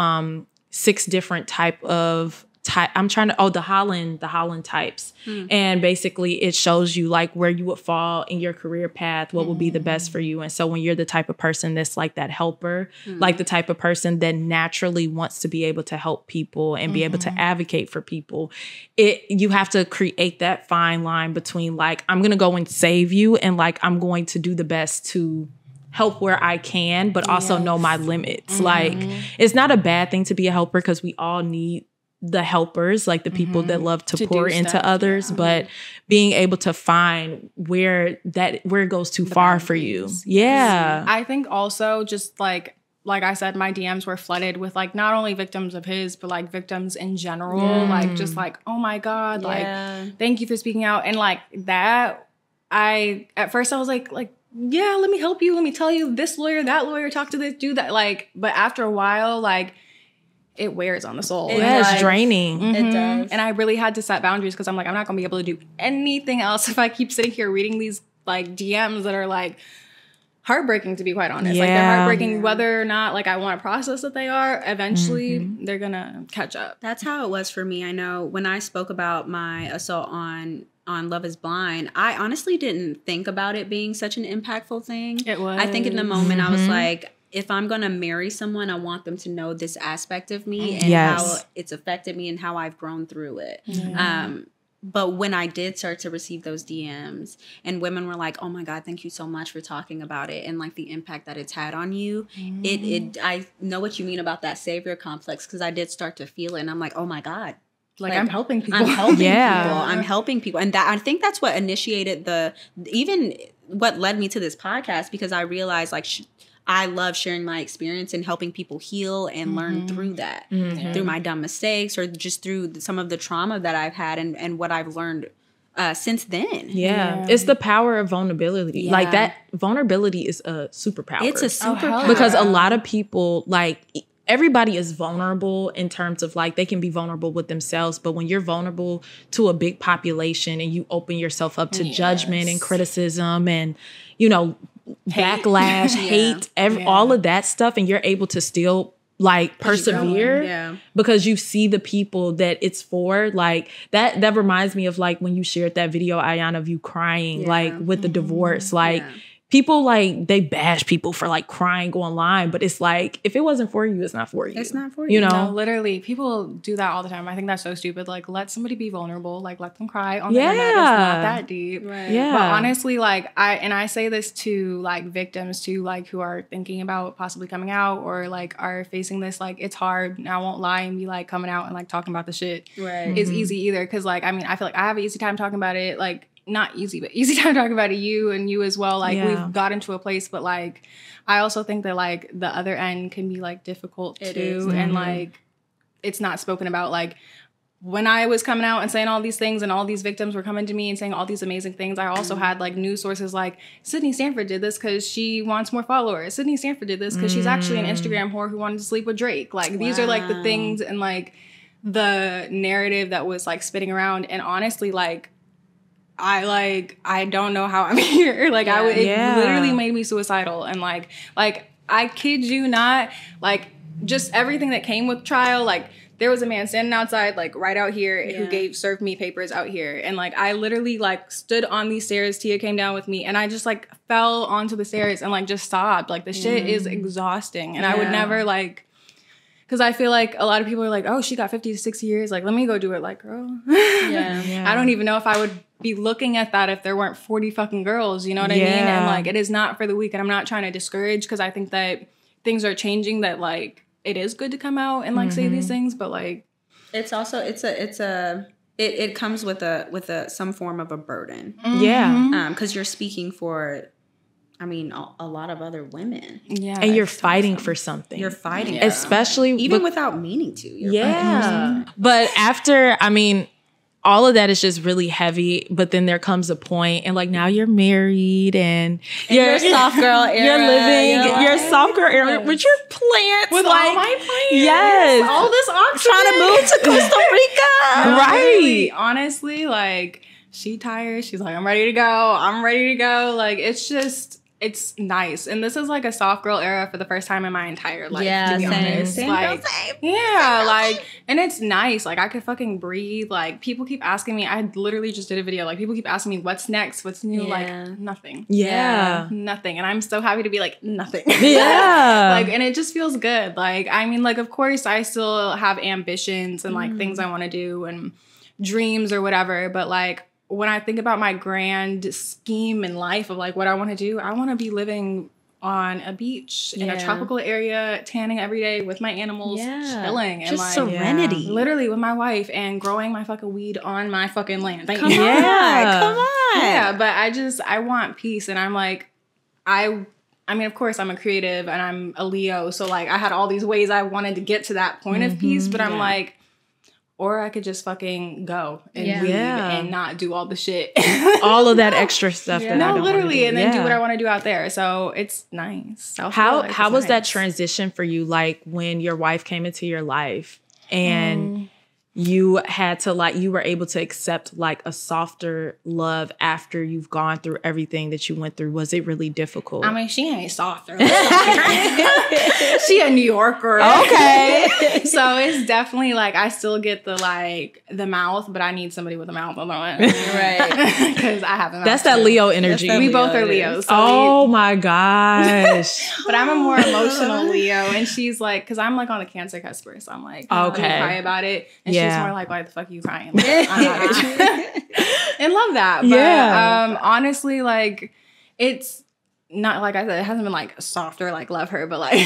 S3: 6 different the Holland types. And basically it shows you like where you would fall in your career path, what will be the best for you. And so when you're the type of person that's like that helper, like the type of person that naturally wants to be able to help people and be able to advocate for people, you have to create that fine line between like, I'm going to go and save you and like, I'm going to do the best to help where I can, but also know my limits. Like it's not a bad thing to be a helper because we all need the helpers, like the people that love to pour into others, but being able to find where it goes too far for you. Yeah.
S5: I think also just like I said, my DMs were flooded with like not only victims of his, but like victims in general. Like just like, oh my God, like thank you for speaking out. And like that, at first I was like, yeah, let me help you. Let me tell you this lawyer, that lawyer, talk to this, do that. Like, but after a while, like it wears on the soul.
S3: It's draining.
S2: It does.
S5: And I really had to set boundaries because I'm like, I'm not going to be able to do anything else if I keep sitting here reading these like DMs that are like, heartbreaking, to be quite honest. Like, they're heartbreaking whether or not, like, I want to process that they are. Eventually, they're going to catch up.
S2: That's how it was for me. I know when I spoke about my assault on Love is Blind, I honestly didn't think about it being such an impactful thing.
S5: It was.
S2: I think in the moment I was like, if I'm going to marry someone, I want them to know this aspect of me and how it's affected me and how I've grown through it. But when I did start to receive those DMs and women were like, oh my God, thank you so much for talking about it and like the impact that it's had on you. I know what you mean about that savior complex, because I did start to feel it and I'm like, oh my God.
S5: Like I'm helping people.
S2: I'm helping people. I'm helping people. And that, I think that's what initiated even what led me to this podcast, because I realized like I love sharing my experience and helping people heal and learn through that, through my dumb mistakes or just through some of the trauma that I've had and what I've learned since then.
S3: Yeah. It's the power of vulnerability. Yeah. Like that vulnerability is a superpower.
S2: It's a superpower.
S3: Because a lot of people, like, everybody is vulnerable in terms of like they can be vulnerable with themselves, but when you're vulnerable to a big population and you open yourself up to judgment and criticism and, you know, backlash, hate, all of that stuff, and you're able to still like persevere because you see the people that it's for. Like that reminds me of like when you shared that video, Iyanna, of you crying like with the divorce, like people like they bash people for like crying online, but it's like if it wasn't for you, it's not for you.
S2: It's not for you.
S3: You know,
S5: no, literally, people do that all the time. I think that's so stupid. Like, let somebody be vulnerable. Like, let them cry on the internet. It's not that deep.
S2: Right.
S5: Yeah. But honestly, like I say this to like victims too, like who are thinking about possibly coming out or like are facing this. Like, it's hard. And I won't lie and be like coming out and like talking about the shit.
S2: Right.
S5: Is easy either. Because like I mean, I feel like I have an easy time talking about it. Like. Not easy, but easy time talking about it, you and you as well. Like we've gotten to a place, but like I also think that like the other end can be like difficult too. And like it's not spoken about. Like when I was coming out and saying all these things and all these victims were coming to me and saying all these amazing things, I also had like news sources like Sydney Stanford did this because she wants more followers. Sydney Stanford did this because she's actually an Instagram whore who wanted to sleep with Drake. Like these are like the things and like the narrative that was like spitting around. And honestly, like I don't know how I'm here. Like it literally made me suicidal. And like I kid you not, like just everything that came with trial, like there was a man standing outside, like right out here who served me papers out here. And like, I literally like stood on these stairs. Tia came down with me and I just like fell onto the stairs and like just sobbed. Like the shit is exhausting. And I would never like, because I feel like a lot of people are like, oh, she got 50 to 60 years. Like, let me go do it. Like, girl. I don't even know if I would be looking at that if there weren't 40 fucking girls. You know what I mean? And like, it is not for the weak. And I'm not trying to discourage because I think that things are changing, that like, it is good to come out and like say these things. But like,
S2: it's also, it comes with some form of a burden. Because you're speaking for, I mean, a lot of other women. Yeah.
S3: And you're fighting for something.
S2: You're fighting.
S3: Especially
S2: even without meaning to.
S3: But after, I mean, all of that is just really heavy. But then there comes a point and like now you're married and
S2: you're soft girl era.
S3: You're living your soft girl era with your plants.
S5: With
S3: like,
S5: all my plants.
S3: Yes.
S5: All this oxygen.
S2: Trying to move to Costa Rica.
S3: Right.
S5: Really, honestly, like she tired. She's like, I'm ready to go. I'm ready to go. Like it's nice. And this is like a soft girl era for the first time in my entire life, to be honest.
S2: Same
S5: like,
S2: girl, same.
S5: Yeah, like, and it's nice. Like, I could fucking breathe. Like, people keep asking me, I literally just did a video. Like, people keep asking me, what's next? What's new? Like, nothing.
S3: Yeah.
S5: Nothing. And I'm so happy to be like, nothing.
S3: Yeah.
S5: Like, and it just feels good. Like, I mean, like, of course, I still have ambitions and, like, things I want to do and dreams or whatever. But, like, when I think about my grand scheme in life of like what I want to do, I want to be living on a beach in a tropical area, tanning every day with my animals, chilling and
S2: just
S5: like
S2: serenity,
S5: literally with my wife and growing my fucking weed on my fucking land.
S2: Come on.
S5: Yeah, but I want peace, and I'm like, I mean, of course, I'm a creative and I'm a Leo, so like I had all these ways I wanted to get to that point of peace, but I'm like. Or I could just fucking go and leave and not do all the shit.
S3: All of that extra stuff that I don't
S5: literally,
S3: do.
S5: And then do what I want to do out there. So it's nice.
S3: How was that transition for you? Like when your wife came into your life and you had to like, you were able to accept like a softer love after you've gone through everything that you went through? Was it really difficult?
S5: I mean, she ain't softer. She a New Yorker.
S3: Okay.
S5: So it's definitely like, I still get the mouth, but I need somebody with a mouth on the one.
S2: Right.
S5: Because I have a mouth.
S3: That's that Leo energy.
S2: That
S5: We
S2: Leo
S5: both are
S2: energy.
S5: Leos. So
S3: Oh my gosh.
S5: but I'm a more emotional Leo, and she's like, because I'm like on a Cancer cusper, so I'm like, let me
S3: Okay.
S5: cry about it, and
S3: Yeah.
S5: she's more like, why the fuck are you crying? Like, I'm not. And love that. But
S3: Yeah.
S5: honestly, like, it's not, like I said, it hasn't been like softer, like love her, but like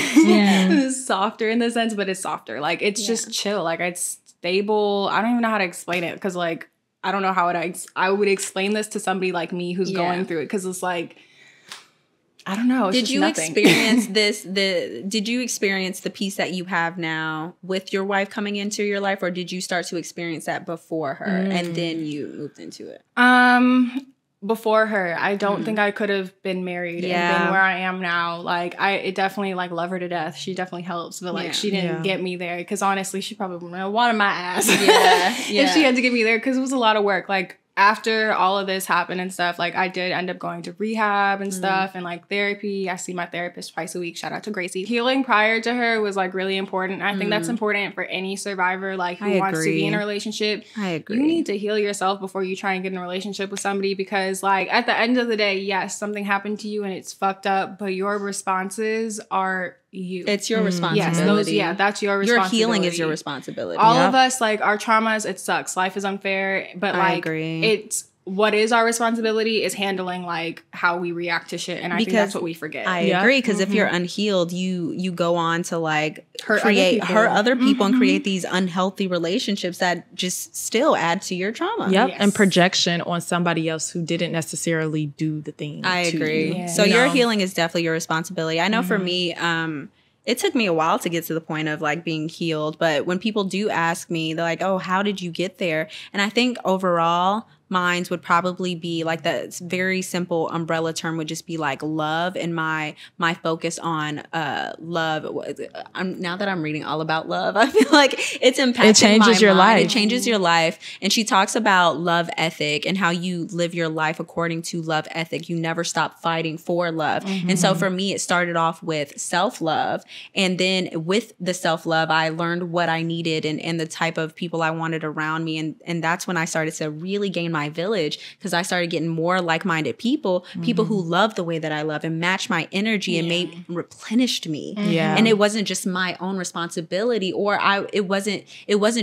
S5: softer in the sense, but it's softer. Like, it's just chill. Like, it's stable. I don't even know how to explain it, because like, I don't know how I would explain this to somebody like me who's going through it, because it's like, I don't know.
S2: Did you experience did you experience the peace that you have now with your wife coming into your life, or did you start to experience that before her and then you moved into it?
S5: Before her, I don't think I could have been married and been where I am now. Like, it definitely, like, love her to death. She definitely helps, but like, she didn't get me there, because honestly, she probably wanted my ass. If she had to get me there, because it was a lot of work. Like, after all of this happened and stuff, like, I did end up going to rehab and stuff, and like therapy. I see my therapist twice a week. Shout out to Gracie. Healing prior to her was like really important. I think that's important for any survivor, like, who wants to be in a relationship.
S2: I agree.
S5: You need to heal yourself before you try and get in a relationship with somebody, because like, at the end of the day, yes, something happened to you and it's fucked up, but your responses are you.
S2: It's your responsibility.
S5: Yes, that's your responsibility.
S2: Your healing is your responsibility.
S5: All of us, like, our traumas, it sucks. Life is unfair, but
S2: I
S5: like,
S2: agree.
S5: it's what is our responsibility is handling like how we react to shit, and I think that's what we forget.
S2: I agree, because if you're unhealed, you go on to like hurt other people and create these unhealthy relationships that just still add to your trauma.
S3: Yep. And projection on somebody else who didn't necessarily do the thing.
S2: I agree.
S5: Yeah.
S2: So your healing is definitely your responsibility. I know for me, it took me a while to get to the point of like being healed, but when people do ask me, they're like, "Oh, how did you get there?" And I think overall, mines would probably be like that very simple umbrella term would just be like love, and my focus on love. Now that I'm reading all about love, I feel like it's impacting.
S3: It changes your life.
S2: It changes your life. And she talks about love ethic and how you live your life according to love ethic. You never stop fighting for love. And so for me, it started off with self-love, and then with the self-love, I learned what I needed and the type of people I wanted around me, and that's when I started to really gain my village, because I started getting more like-minded people who love the way that I love and match my energy and replenished me. And it wasn't just my own responsibility, or it wasn't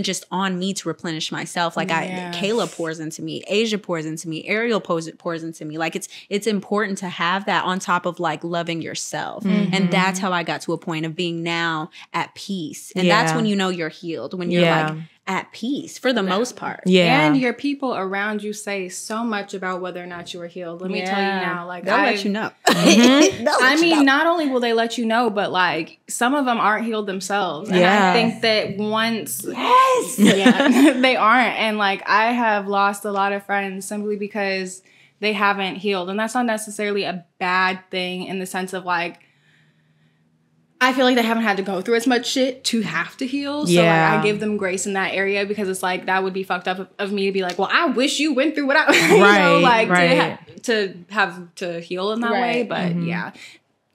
S2: just on me to replenish myself. Like Kayla pours into me, Asia pours into me, Ariel pours into me. Like it's important to have that on top of like loving yourself. And that's how I got to a point of being now at peace. And that's when you know you're healed, when you're like at peace for the most part.
S5: And your people around you say so much about whether or not you are healed. Let me tell you now, like,
S2: they'll let you know.
S5: I mean, not only will they let you know, but like some of them aren't healed themselves. And I think that once they aren't. And like, I have lost a lot of friends simply because they haven't healed. And that's not necessarily a bad thing in the sense of like, I feel like they haven't had to go through as much shit to have to heal. So like, I give them grace in that area, because it's like, that would be fucked up of me to be like, well, I wish you went through what I, to have to heal in that way. But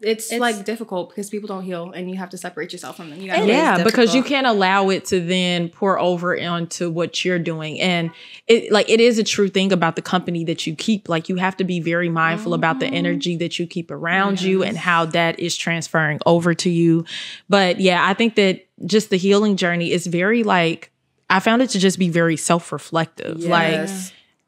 S5: it's like difficult because people don't heal and you have to separate yourself from them. You gotta
S3: because you can't allow it to then pour over onto what you're doing. And it is a true thing about the company that you keep. Like, you have to be very mindful about the energy that you keep around you and how that is transferring over to you. But yeah, I think that just the healing journey is very like, I found it to just be very self-reflective. Like,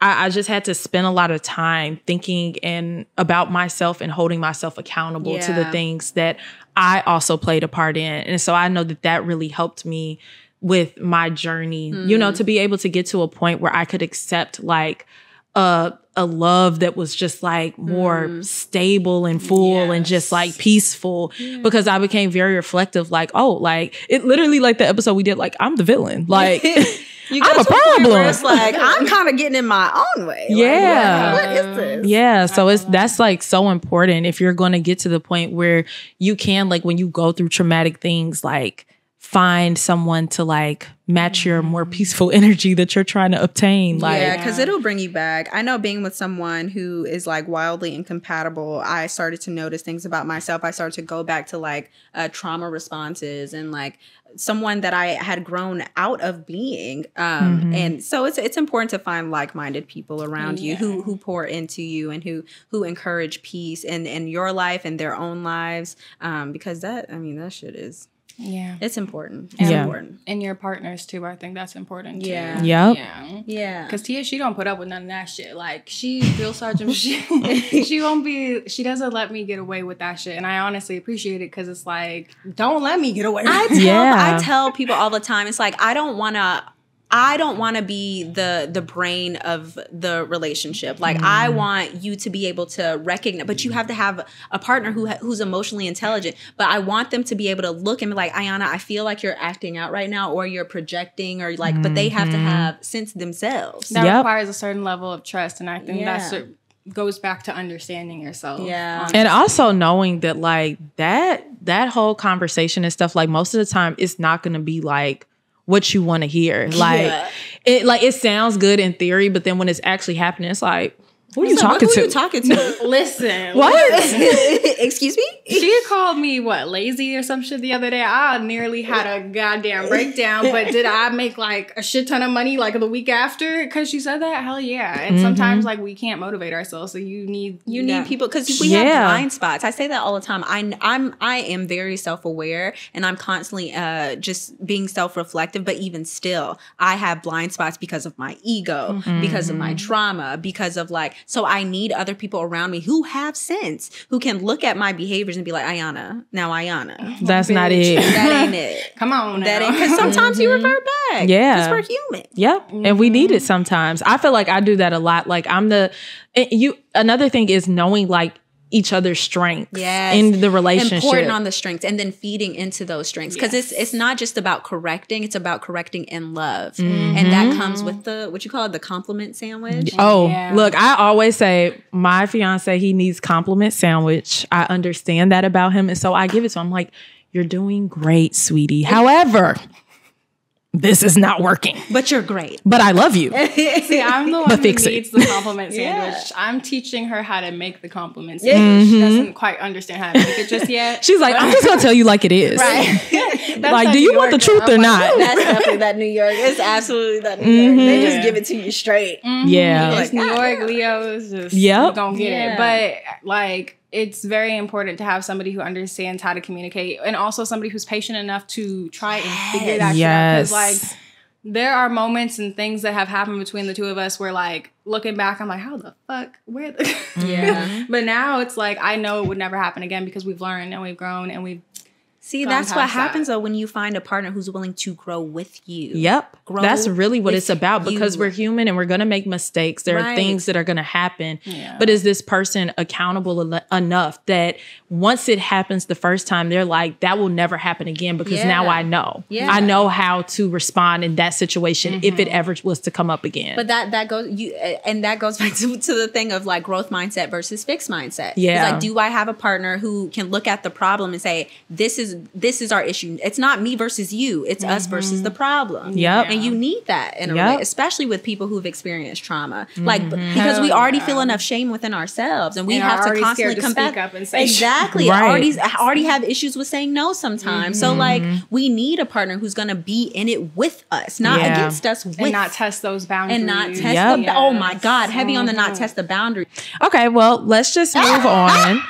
S3: I just had to spend a lot of time thinking about myself and holding myself accountable to the things that I also played a part in. And so I know that really helped me with my journey, you know, to be able to get to a point where I could accept like a love that was just like more stable and full and just like peaceful, because I became very reflective. Like, oh, like it literally, like the episode we did, like I'm the villain. Like I'm a problem.
S2: It's like, I'm kind of getting in my own way.
S3: Yeah.
S2: Like, what is this?
S3: Yeah. So that's like so important if you're going to get to the point where you can, like, when you go through traumatic things, like find someone to like match your more peaceful energy that you're trying to obtain. Like,
S2: yeah, because it'll bring you back. I know being with someone who is like wildly incompatible, I started to notice things about myself. I started to go back to like trauma responses and like someone that I had grown out of being. And so it's important to find like-minded people around you who pour into you and who encourage peace in your life and their own lives. Because that shit is...
S5: Yeah.
S2: It's important. It's important.
S5: And your partners too. I think that's important too.
S2: Yeah.
S3: Yep.
S2: Yeah.
S5: Because Tia, she don't put up with none of that shit. Like she drill sergeant she doesn't let me get away with that shit. And I honestly appreciate it because it's like, don't let me get away with it.
S2: I tell people all the time, it's like I don't want to be the brain of the relationship. Like I want you to be able to recognize, but you have to have a partner who's emotionally intelligent. But I want them to be able to look and be like, Iyanna, I feel like you're acting out right now, or you're projecting, or like. But they have to have sense themselves.
S5: That requires a certain level of trust, and I think that's what goes back to understanding yourself. Yeah, honestly. And
S3: also knowing that like that whole conversation and stuff. Like most of the time, it's not going to be like what you want to hear. Like it sounds good in theory, but then when it's actually happening, it's like, who are you talking to?
S2: Who are you talking to?
S5: Listen.
S2: What? Excuse me?
S5: She called me, lazy or some shit the other day. I nearly had a goddamn breakdown, but did I make like a shit ton of money like the week after? Because she said that? Hell yeah. And sometimes like we can't motivate ourselves. So you need
S2: people, because we have blind spots. I say that all the time. I am very self-aware and I'm constantly just being self-reflective, but even still, I have blind spots because of my ego, because of my trauma, because of like, so I need other people around me who have sense, who can look at my behaviors and be like, Iyanna,
S3: that's not it.
S2: That ain't it.
S5: Come on now.
S2: That ain't, because sometimes you revert back.
S3: Yeah.
S2: Because we're human.
S3: Yep. And we need it sometimes. I feel like I do that a lot. Like another thing is knowing like each other's strengths in the relationship.
S2: Important on the strengths and then feeding into those strengths. Because it's not just about correcting, it's about correcting in love. And that comes with what you call it, the compliment sandwich.
S3: Look, I always say my fiance, he needs compliment sandwich. I understand that about him. And so I give it to him. I'm like, you're doing great, sweetie. However, this is not working.
S2: But you're great.
S3: But I love you.
S5: See, I'm the one who needs the compliment sandwich. I'm teaching her how to make the compliment sandwich. She doesn't quite understand how to make it just yet.
S3: She's like, I'm just going to tell you like it is.
S5: Right.
S3: Like, do you want the truth or not?
S2: That's definitely that New York. It's absolutely that New York. They just give it to you straight.
S3: Yeah.
S5: It's New York, Leo's just, you don't get it. But like, it's very important to have somebody who understands how to communicate and also somebody who's patient enough to try and figure that shit out. Because like there are moments and things that have happened between the two of us where like looking back, I'm like, how the fuck? Where the But now it's like I know it would never happen again because we've learned and we've grown and we've
S2: See, that's what happens though when you find a partner who's willing to grow with you.
S3: Yep. That's really what it's about because we're human and we're going to make mistakes. There are things that are going to happen. Yeah. But is this person accountable enough that once it happens the first time, they're like, that will never happen again because now I know. Yeah. I know how to respond in that situation if it ever was to come up again.
S2: But that goes back to the thing of like growth mindset versus fixed mindset.
S3: Yeah.
S2: It's like, do I have a partner who can look at the problem and say, this is our issue. It's not me versus you. It's us versus the problem.
S3: Yep.
S2: And you need that in a way, especially with people who've experienced trauma. Like, because we already feel enough shame within ourselves and we have to constantly come back
S5: up and say
S2: exactly. I already have issues with saying no sometimes. So like we need a partner who's going to be in it with us, not against us,
S5: and not test those boundaries.
S2: And not test oh my God, heavy on the not test the boundary.
S3: Okay, well, let's just move on.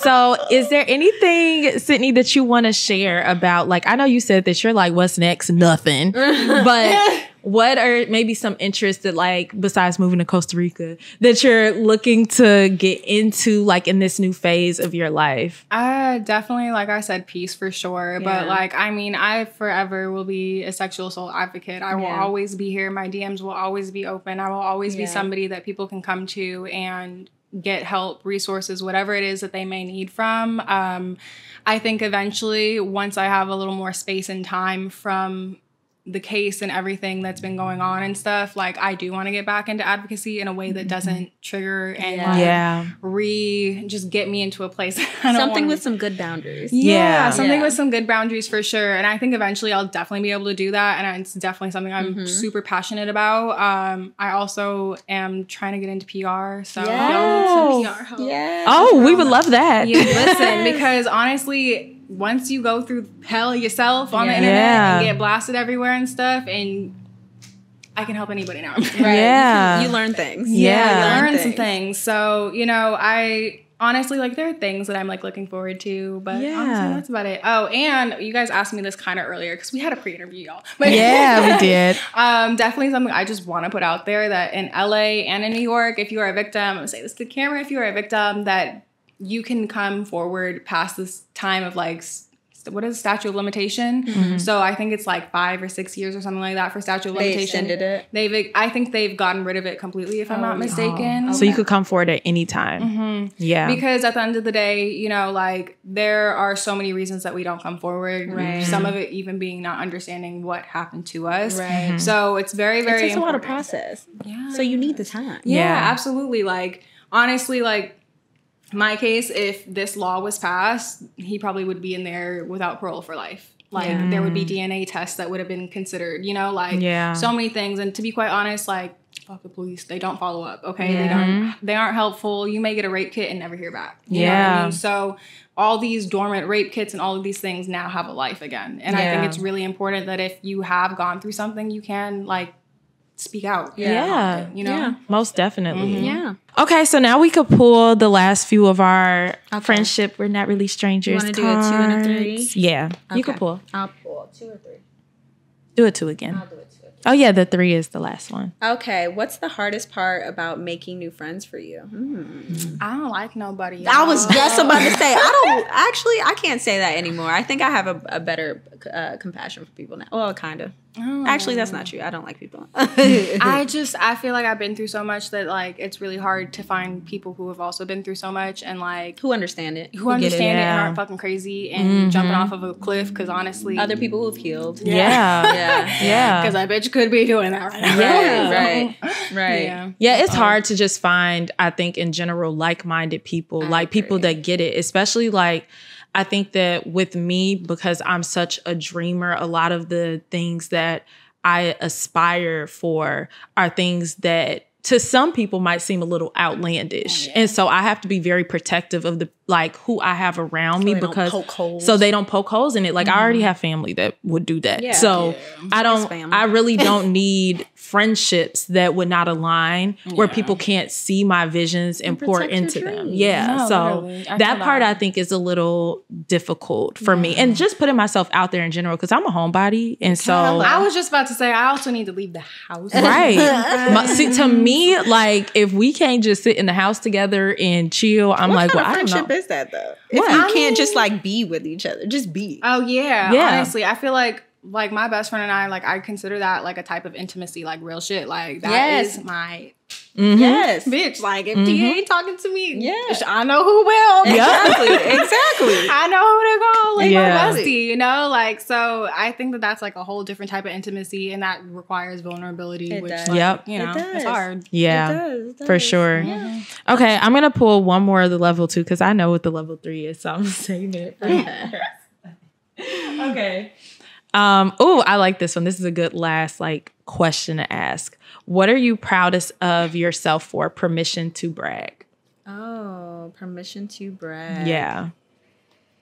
S3: So is there anything, Sydney, that you want to share about, like, I know you said that you're like, what's next? Nothing. But what are maybe some interests that, like, besides moving to Costa Rica, that you're looking to get into, like, in this new phase of your life?
S5: Definitely, like I said, peace for sure. Yeah. But, like, I mean, I forever will be a sexual assault advocate. I will always be here. My DMs will always be open. I will always be somebody that people can come to and get help, resources, whatever it is that they may need from. I think eventually, once I have a little more space and time from the case and everything that's been going on and stuff, like I do want to get back into advocacy in a way that doesn't trigger and just get me into a place.
S2: Something with some good boundaries.
S5: Something with some good boundaries for sure. And I think eventually I'll definitely be able to do that. And it's definitely something I'm super passionate about. I also am trying to get into PR. So some PR help.
S3: Oh, we would love that.
S5: Yeah, listen, because honestly, once you go through hell yourself on the internet and get blasted everywhere and stuff, and I can help anybody now.
S2: You learn things.
S5: You learn some things. So, you know, I honestly, like, there are things that I'm, like, looking forward to, but honestly, that's about it. Oh, and you guys asked me this kind of earlier, because we had a pre-interview, y'all. But
S3: we did.
S5: Definitely something I just want to put out there, that in LA and in New York, if you are a victim, I'm going to say this to the camera, if you are a victim, that you can come forward past this time of, like, what is statute of limitation? So I think it's like 5 or 6 years or something like that for statute of limitation.
S2: They extended it.
S5: I think they've gotten rid of it completely, if I'm not mistaken.
S3: So you could come forward at any time. Yeah.
S5: Because at the end of the day, you know, like, there are so many reasons that we don't come forward. Some of it even being not understanding what happened to us. So it's very, very
S2: It takes
S5: important.
S2: a lot of process.
S5: Yeah.
S2: So you need the time.
S5: Yeah, absolutely. Like, honestly, like, my case, if this law was passed, he probably would be in there without parole for life. Like, there would be DNA tests that would have been considered, you know, like, so many things. And to be quite honest, like, fuck the police. They don't follow up, okay? They aren't helpful. You may get a rape kit and never hear back. You know what I mean? So all these dormant rape kits and all of these things now have a life again. And I think it's really important that if you have gone through something, you can, like, speak out. You know?
S3: Most definitely. Okay, so now we could pull the last few of our friendship. We're not really strangers.
S2: You want to do a 2 and a 3?
S3: Yeah, you can pull.
S2: I'll pull 2 or 3.
S3: Do a 2 again.
S2: I'll do it 2.
S3: Oh yeah, the 3 is the last one.
S2: Okay, what's the hardest part about making new friends for you?
S5: I don't like nobody.
S2: I was just about to say, I can't say that anymore. I think I have a better compassion for people now. Well, kind of. Actually, that's not true. I don't like people.
S5: I feel like I've been through so much that, like, it's really hard to find people who have also been through so much and, like,
S2: who understand it.
S5: Who understand it and aren't fucking crazy and jumping off of a cliff, because honestly.
S2: Other people who've healed.
S3: Yeah.
S5: Because I bet you could be doing that right now.
S2: Right.
S3: Yeah, it's hard to just find, I think, in general, like-minded people. People that get it. Especially, like, I think that with me, because I'm such a dreamer, a lot of the things that I aspire for are things that to some people might seem a little outlandish. And so I have to be very protective of the, like, who I have around me, because so they don't poke holes in it. Like, I already have family that would do that. I really don't need friendships that would not align, where people can't see my visions and pour into them. That part I think is a little difficult for me. And just putting myself out there in general, because I'm a homebody. And so
S5: I was just about to say, I also need to leave the house.
S3: See, to me, like, if we can't just sit in the house together and chill, I'm like, well, I don't know.
S2: What is that, though? If you can't just, like, be with each other, just be.
S5: Oh, yeah. Honestly, I feel like my best friend and I, like, I consider that, like, a type of intimacy, like, real shit. Like, that is my bitch. Like, if he ain't talking to me, I know who will.
S2: Exactly.
S5: I know who to call, like, my bestie, you know? Like, so I think that that's, like, a whole different type of intimacy, and that requires vulnerability, which, like, you know, it's hard.
S3: Yeah,
S2: it does.
S3: For sure. Yeah. Okay, I'm going to pull one more of the level 2, because I know what the level 3 is, so I'm saving it for Okay. I like this one. This is a good last, like, question to ask. What are you proudest of yourself for? Permission to brag.
S2: Oh, permission to brag.
S3: Yeah.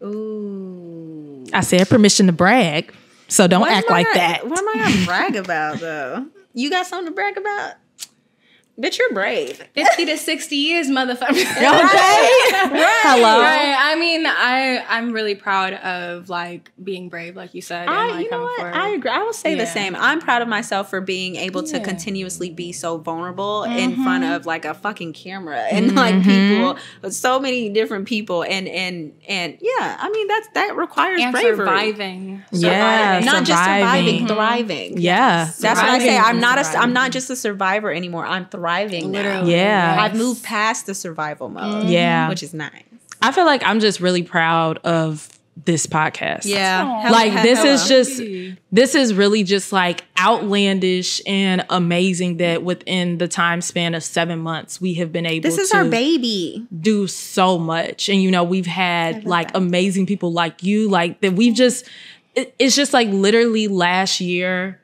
S2: Ooh.
S3: I said permission to brag, so don't act like that.
S2: What am I gonna brag about, though? You got something to brag about? Bitch, you're brave.
S5: 50 to 60 years, motherfucker. Okay.
S3: Hello.
S5: Right. I mean, I'm really proud of, like, being brave, like you said. And,
S2: You know what? I agree. I will say the same. I'm proud of myself for being able to continuously be so vulnerable in front of, like, a fucking camera and like people, so many different people, and yeah, I mean that requires bravery.
S5: Surviving.
S2: Not just surviving, thriving.
S3: Yeah,
S2: that's what I say. I'm not just a survivor anymore. I'm thriving now.
S3: Yeah,
S2: I've moved past the survival mode.
S3: Yeah,
S2: which is nice.
S3: I feel like I'm just really proud of this podcast.
S2: Yeah.
S3: Like this is really just like outlandish and amazing that within the time span of 7 months, we have been able
S2: This is
S3: to
S2: our baby.
S3: do so much. And, you know, we've had like amazing people like you, like that we've just, it's just like literally last year,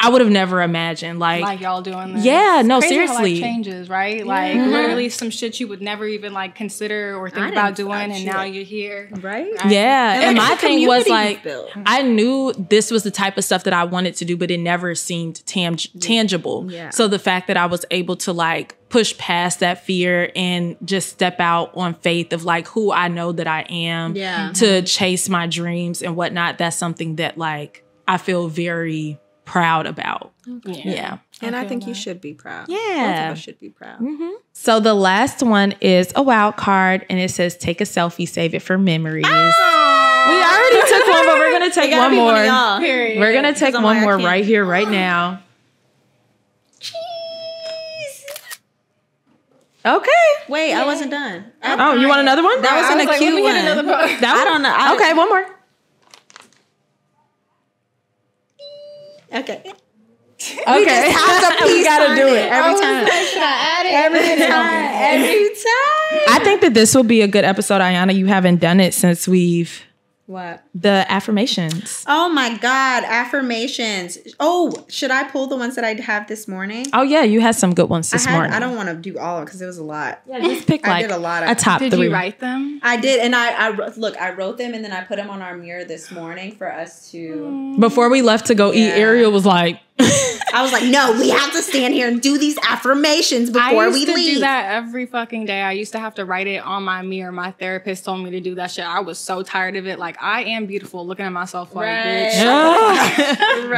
S3: I would have never imagined like
S5: y'all doing this.
S3: Yeah, no,
S5: Crazy
S3: seriously.
S5: How life changes, right? Like literally some shit you would never even like consider or think about doing, and now you're here,
S2: right?
S3: Yeah, and my thing was like,
S2: built.
S3: I knew this was the type of stuff that I wanted to do, but it never seemed tangible.
S2: Yeah.
S3: So the fact that I was able to like push past that fear and just step out on faith of like who I know that I am, to chase my dreams and whatnot, that's something that like I feel very proud about. Yeah.
S2: And I think you should be proud.
S3: Yeah.
S2: Both of us should be proud.
S3: So the last one is a wild card, and it says take a selfie, save it for memories. We already took one, but we're gonna take one more. We're gonna take one more right here, right now. Okay.
S2: Wait, I wasn't done.
S3: Oh, you want another one?
S2: That wasn't a cute one. I don't know.
S3: Okay, one more.
S2: Okay.
S3: Okay. We gotta do it every time.
S2: Every time.
S3: I think that this will be a good episode, Iyanna. You haven't done it since we've
S2: What?
S3: the affirmations.
S2: Oh my God, affirmations. Oh, should I pull the ones that I have this morning?
S3: Oh yeah, you had some good ones this morning.
S2: I don't want to do all of them because it was a lot.
S3: Yeah, just pick
S2: I
S3: like
S2: did a lot of
S3: a top
S5: Did
S3: 3.
S5: you write them?
S2: I did, and I wrote them, and then I put them on our mirror this morning for us to.
S3: Before we left to go eat, Ariel was like,
S2: I was like, no, we have to stand here and do these affirmations before we
S5: I used to
S2: leave.
S5: do that every fucking day. I used to have to write it on my mirror. My therapist told me to do that shit. I was so tired of it. Like, I am beautiful. Looking at myself like, bitch.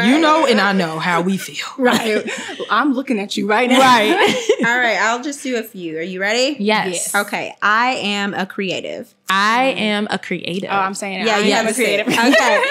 S3: you know, and I know how we feel.
S5: Right. I'm looking at you right now.
S3: Right.
S2: All right, I'll just do a few. Are you ready?
S3: Yes.
S2: Okay, I am a creative.
S3: I am a creative.
S5: Oh, I'm saying it.
S2: Yeah,
S5: I
S2: you
S5: am
S2: have
S5: a creative.
S2: Okay.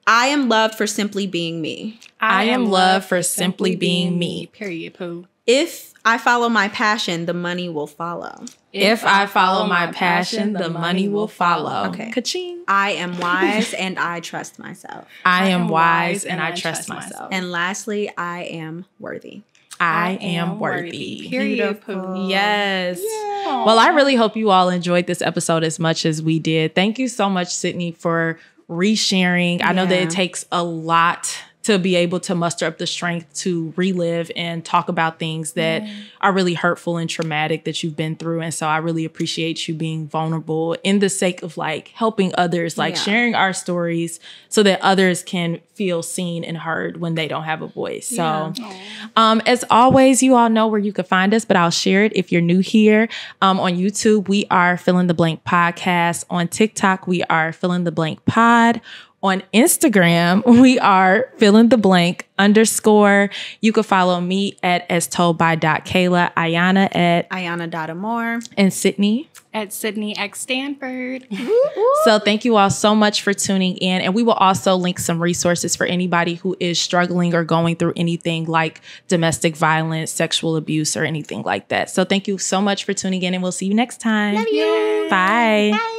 S2: I am loved for simply being me.
S3: I am loved for simply being me.
S5: Period, poo.
S2: If I follow my passion, the money will follow.
S3: If I follow my passion, the money will follow.
S2: Okay.
S3: Ka-ching.
S2: I am wise and I trust myself.
S3: I am wise and I trust myself.
S2: And lastly, I am worthy.
S3: I am worthy.
S5: Period, poo.
S3: Yes. Well, I really hope you all enjoyed this episode as much as we did. Thank you so much, Sydney, for resharing. I know that it takes a lot to be able to muster up the strength to relive and talk about things that are really hurtful and traumatic that you've been through. And so I really appreciate you being vulnerable in the sake of like helping others, like sharing our stories so that others can feel seen and heard when they don't have a voice. So as always, you all know where you can find us, but I'll share it if you're new here. On YouTube, we are Fill in the Blank Podcast. On TikTok, we are Fill in the Blank Pod. On Instagram, we are Fill in the Blank _ You can follow me at astoldby.Kayla, Iyanna at
S2: Iyanna.Amore,
S3: and Sydney
S5: At Sydney X Stanford.
S3: So thank you all so much for tuning in. And we will also link some resources for anybody who is struggling or going through anything like domestic violence, sexual abuse, or anything like that. So thank you so much for tuning in, and we'll see you next time.
S2: Love you.
S3: Bye.
S2: Bye.